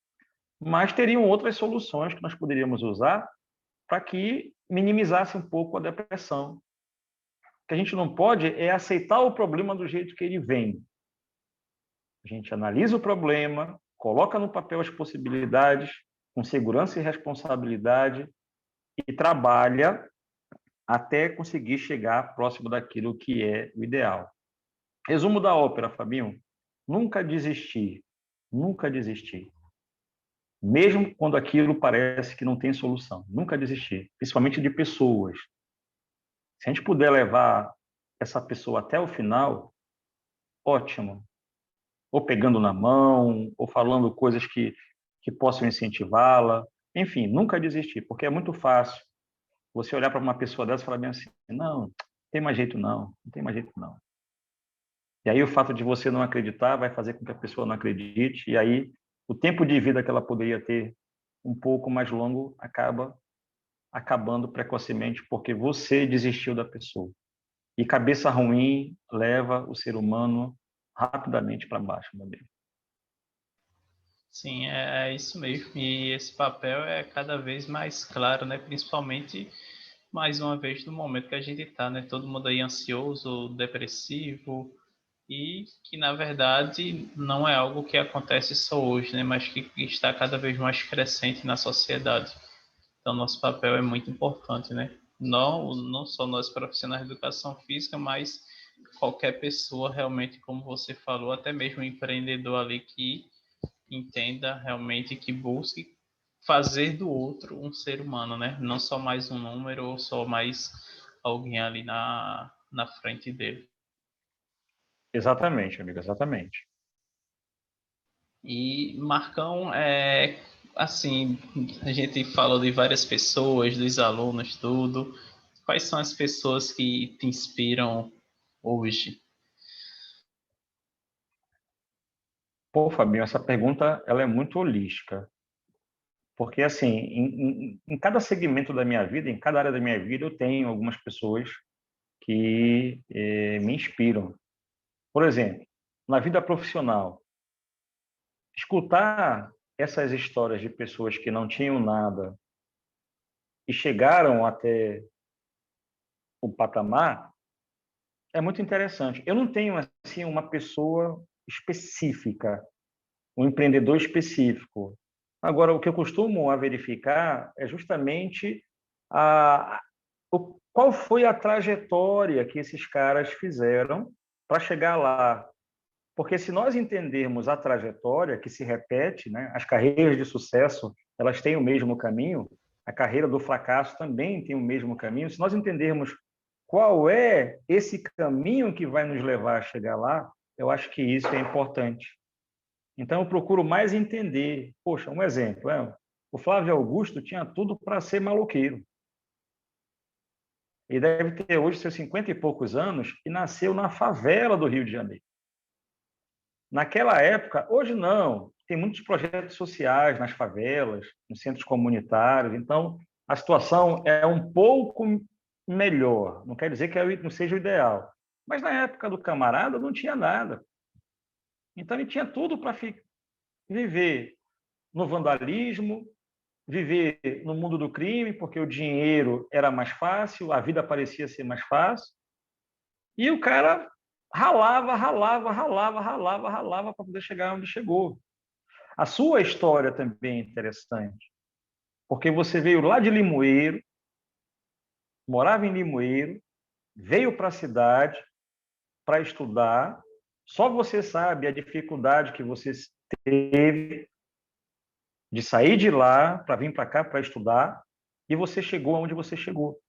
Mas teriam outras soluções que nós poderíamos usar para que minimizasse um pouco a depressão. O que a gente não pode é aceitar o problema do jeito que ele vem. A gente analisa o problema, coloca no papel as possibilidades, com segurança e responsabilidade, e trabalha até conseguir chegar próximo daquilo que é o ideal. Resumo da ópera, Fabinho: nunca desistir, nunca desistir. Mesmo quando aquilo parece que não tem solução, nunca desistir, principalmente de pessoas. Se a gente puder levar essa pessoa até o final, ótimo. Ou pegando na mão, ou falando coisas que possam incentivá-la. Enfim, nunca desistir, porque é muito fácil você olhar para uma pessoa dessa e falar bem assim: não tem mais jeito não, não tem mais jeito não. E aí o fato de você não acreditar vai fazer com que a pessoa não acredite, e aí o tempo de vida que ela poderia ter um pouco mais longo acaba acabando precocemente porque você desistiu da pessoa. E cabeça ruim leva o ser humano rapidamente para baixo, meu bem. Sim, é isso mesmo. E esse papel é cada vez mais claro, né? Principalmente, mais uma vez, no momento que a gente está, né? Todo mundo aí ansioso, depressivo, e que, na verdade, não é algo que acontece só hoje, né? Mas que está cada vez mais crescente na sociedade. Então, nosso papel é muito importante, né? Não só nós profissionais de educação física, mas qualquer pessoa realmente, como você falou, até mesmo um empreendedor ali que entenda realmente, que busque fazer do outro um ser humano, né? Não só mais um número ou só mais alguém ali na frente dele. Exatamente, amigo, exatamente. E Marcão, assim, a gente falou de várias pessoas, dos alunos, tudo. Quais são as pessoas que te inspiram hoje? Pô, Fabinho, essa pergunta ela é muito holística, porque assim, em cada segmento da minha vida, em cada área da minha vida, eu tenho algumas pessoas que me inspiram. Por exemplo, na vida profissional, escutar essas histórias de pessoas que não tinham nada e chegaram até o patamar é muito interessante. Eu não tenho assim uma pessoa específica, um empreendedor específico. Agora, o que eu costumo a verificar é justamente qual foi a trajetória que esses caras fizeram para chegar lá. Porque se nós entendermos a trajetória que se repete, né, as carreiras de sucesso, elas têm o mesmo caminho, a carreira do fracasso também tem o mesmo caminho. Se nós entendermos qual é esse caminho que vai nos levar a chegar lá, eu acho que isso é importante. Então, eu procuro mais entender. Poxa, um exemplo, o Flávio Augusto tinha tudo para ser maloqueiro. Ele deve ter hoje seus 50 e poucos anos e nasceu na favela do Rio de Janeiro. Naquela época, hoje não, tem muitos projetos sociais nas favelas, nos centros comunitários, então a situação é um pouco melhor. Não quer dizer que não seja o ideal, mas na época do camarada não tinha nada. Então ele tinha tudo para viver no vandalismo, viver no mundo do crime, porque o dinheiro era mais fácil, a vida parecia ser mais fácil. E o cara ralava, ralava, ralava, ralava, ralava para poder chegar onde chegou. A sua história também é interessante, porque você veio lá de Limoeiro, morava em Limoeiro, veio para a cidade para estudar, só você sabe a dificuldade que você teve de sair de lá para vir para cá para estudar, e você chegou aonde você chegou.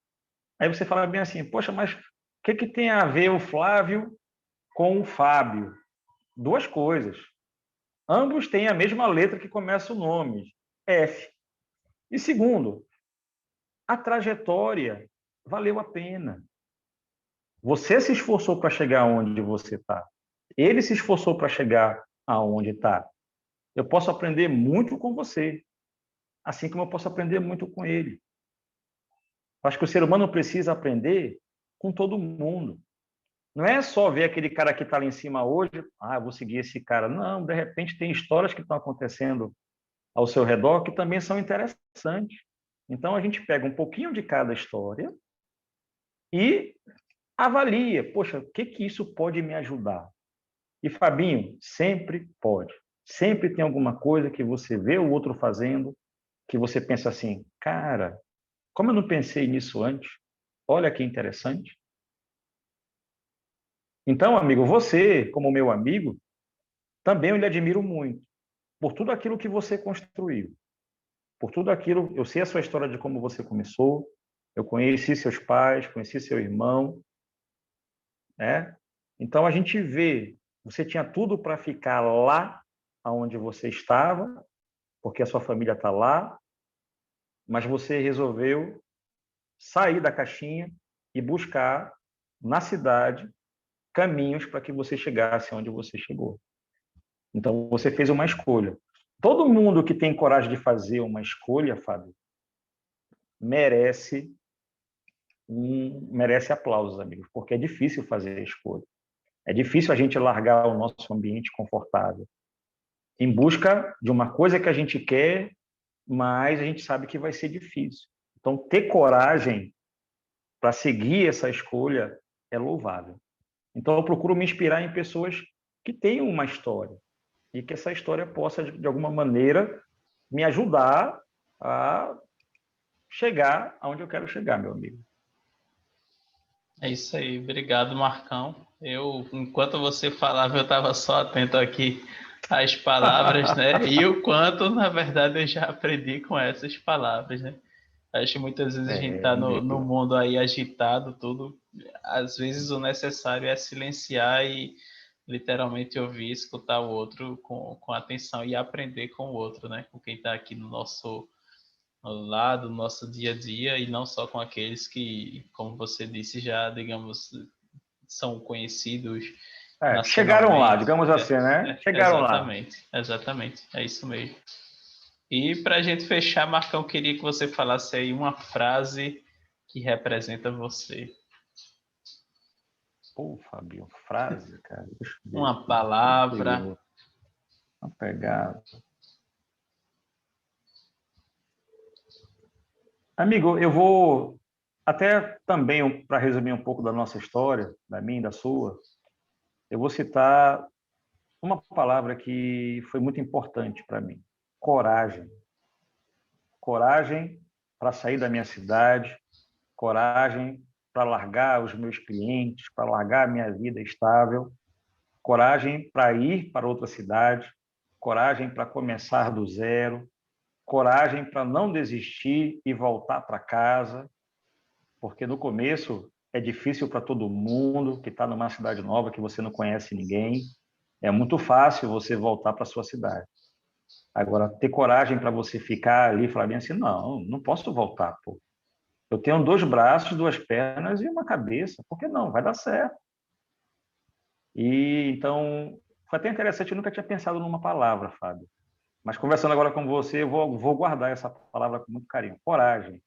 Aí você fala bem assim, poxa, mas o que tem a ver o Flávio com o Fábio? Duas coisas. Ambos têm a mesma letra que começa o nome, F. E segundo, a trajetória valeu a pena. Você se esforçou para chegar onde você está. Ele se esforçou para chegar aonde está. Eu posso aprender muito com você, assim como eu posso aprender muito com ele. Acho que o ser humano precisa aprender com todo mundo. Não é só ver aquele cara que está lá em cima hoje, eu vou seguir esse cara. Não, de repente tem histórias que estão acontecendo ao seu redor que também são interessantes. Então a gente pega um pouquinho de cada história e avalia, poxa, o que isso pode me ajudar? E Fabinho, sempre pode. Sempre tem alguma coisa que você vê o outro fazendo, que você pensa assim, cara, como eu não pensei nisso antes? Olha que interessante. Então, amigo, você, como meu amigo, também eu lhe admiro muito por tudo aquilo que você construiu, por tudo aquilo. Eu sei a sua história de como você começou, eu conheci seus pais, conheci seu irmão, né? Então a gente vê, você tinha tudo para ficar lá onde você estava, porque a sua família está lá, mas você resolveu sair da caixinha e buscar na cidade caminhos para que você chegasse onde você chegou. Então você fez uma escolha. Todo mundo que tem coragem de fazer uma escolha, Fábio, merece merece aplausos, amigos, porque é difícil fazer a escolha. É difícil a gente largar o nosso ambiente confortável em busca de uma coisa que a gente quer, mas a gente sabe que vai ser difícil. Então, ter coragem para seguir essa escolha é louvável. Então, eu procuro me inspirar em pessoas que têm uma história e que essa história possa, de alguma maneira, me ajudar a chegar aonde eu quero chegar, meu amigo. É isso aí. Obrigado, Marcão. Enquanto você falava, eu estava só atento aqui às palavras, né? E o quanto, na verdade, eu já aprendi com essas palavras, né? Acho que muitas vezes a gente está no Amigo. mundo aí agitado, tudo. Às vezes o necessário é silenciar e literalmente ouvir, escutar o outro com atenção e aprender com o outro, né? Com quem está aqui no nosso lado, no nosso dia a dia, e não só com aqueles que, como você disse, já, digamos, são conhecidos Chegaram lá, nacionalmente. digamos assim, né? Chegaram lá. Exatamente, exatamente, é isso mesmo. E para a gente fechar, Marcão, queria que você falasse aí uma frase que representa você. Pô, Fabinho, frase, cara. Deixa eu ver Uma aqui. Tô palavra. curioso. Uma pegada. Amigo, eu vou até também, para resumir um pouco da nossa história, da minha e da sua, eu vou citar uma palavra que foi muito importante para mim: coragem. Coragem para sair da minha cidade, coragem para largar os meus clientes, para largar a minha vida estável, coragem para ir para outra cidade, coragem para começar do zero, coragem para não desistir e voltar para casa, porque no começo é difícil para todo mundo que está numa cidade nova, que você não conhece ninguém. É muito fácil você voltar para sua cidade. Agora, ter coragem para você ficar ali e falar bem assim, não, não posso voltar, pô. Eu tenho 2 braços, 2 pernas e uma cabeça. Por que não? Vai dar certo. E então, foi até interessante, eu nunca tinha pensado numa palavra, Fábio. Mas conversando agora com você, eu vou guardar essa palavra com muito carinho. Coragem.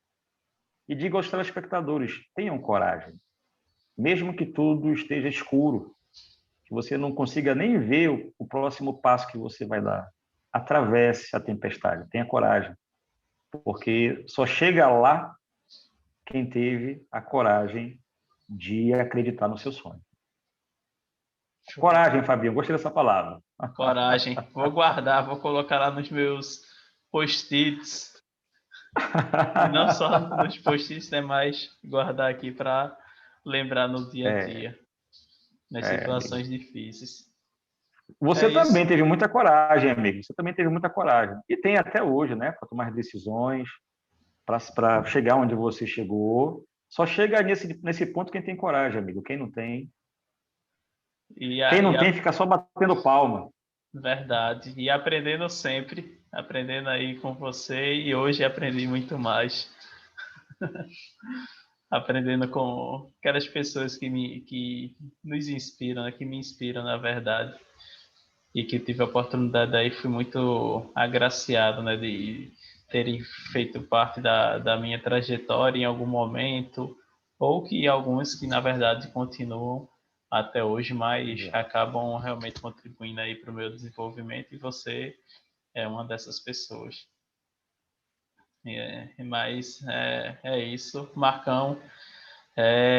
E diga aos telespectadores, tenham coragem. Mesmo que tudo esteja escuro, que você não consiga nem ver o próximo passo que você vai dar. Atravesse a tempestade, tenha coragem, porque só chega lá quem teve a coragem de acreditar no seu sonho. Coragem, Fabinho, gostei dessa palavra. Coragem. Vou guardar, vou colocar lá nos meus post-its. E não só nos post-its, né? Mas guardar aqui para lembrar no dia a É, dia, nas amigo. situações difíceis. É Você isso. também teve muita coragem, amigo. Você também teve muita coragem. E tem até hoje, né? Para tomar decisões, para chegar onde você chegou. Só chega nesse ponto quem tem coragem, amigo. Quem não tem. E Quem a, e não tem, a fica só batendo palma. verdade. E aprendendo sempre. Aprendendo aí com você. E hoje aprendi muito mais. Aprendendo com aquelas pessoas que nos inspiram, né? Que me inspiram, na verdade. E que tive a oportunidade aí, fui muito agraciado, né? De terem feito parte da minha trajetória em algum momento. Ou que alguns que, na verdade, continuam até hoje, mas Exato. acabam realmente contribuindo aí para o meu desenvolvimento. E você é uma dessas pessoas. É isso. Marcão,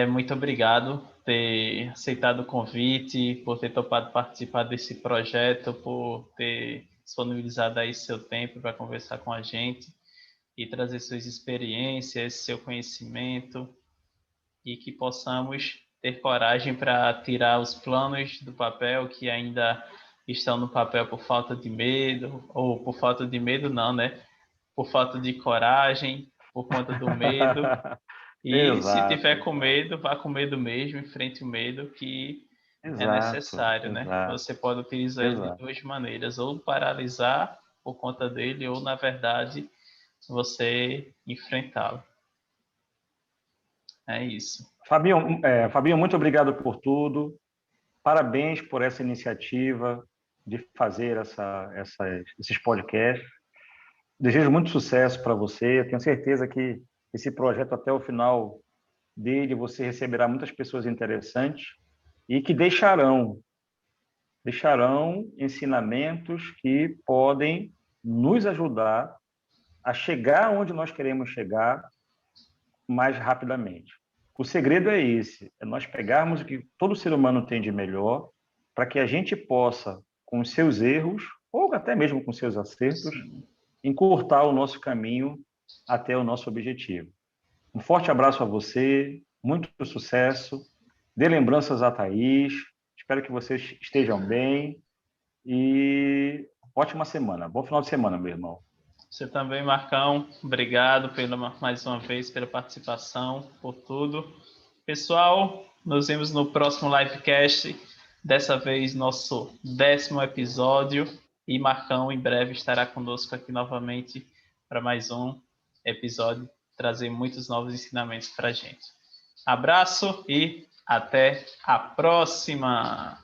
muito obrigado por ter aceitado o convite, por ter topado participar desse projeto, por ter disponibilizado aí seu tempo para conversar com a gente e trazer suas experiências, seu conhecimento e que possamos ter coragem para tirar os planos do papel que ainda estão no papel por falta de medo, ou por falta de medo não, né? Por falta de coragem, por conta do medo. E se Exato, tiver com exato. medo, vá com medo mesmo, enfrente o medo que é Exato, necessário, né? exato, Você pode utilizar ele de exato. duas maneiras, ou paralisar por conta dele, ou na verdade você enfrentá-lo. É isso. Fabinho, muito obrigado por tudo. Parabéns por essa iniciativa de fazer esses podcasts. Desejo muito sucesso para você. Eu tenho certeza que esse projeto, até o final dele, você receberá muitas pessoas interessantes e que deixarão ensinamentos que podem nos ajudar a chegar onde nós queremos chegar mais rapidamente. O segredo é esse, é nós pegarmos o que todo ser humano tem de melhor para que a gente possa, com os seus erros, ou até mesmo com seus acertos, Sim. encurtar o nosso caminho até o nosso objetivo. Um forte abraço a você, muito sucesso. Dê lembranças a Thaís. Espero que vocês estejam bem. E ótima semana. Bom final de semana, meu irmão. Você também, Marcão. Obrigado mais uma vez pela participação, por tudo. Pessoal, nos vemos no próximo livecast. Dessa vez, nosso 10º episódio. E Marcão, em breve, estará conosco aqui novamente para mais um episódio, trazer muitos novos ensinamentos para a gente. Abraço e até a próxima!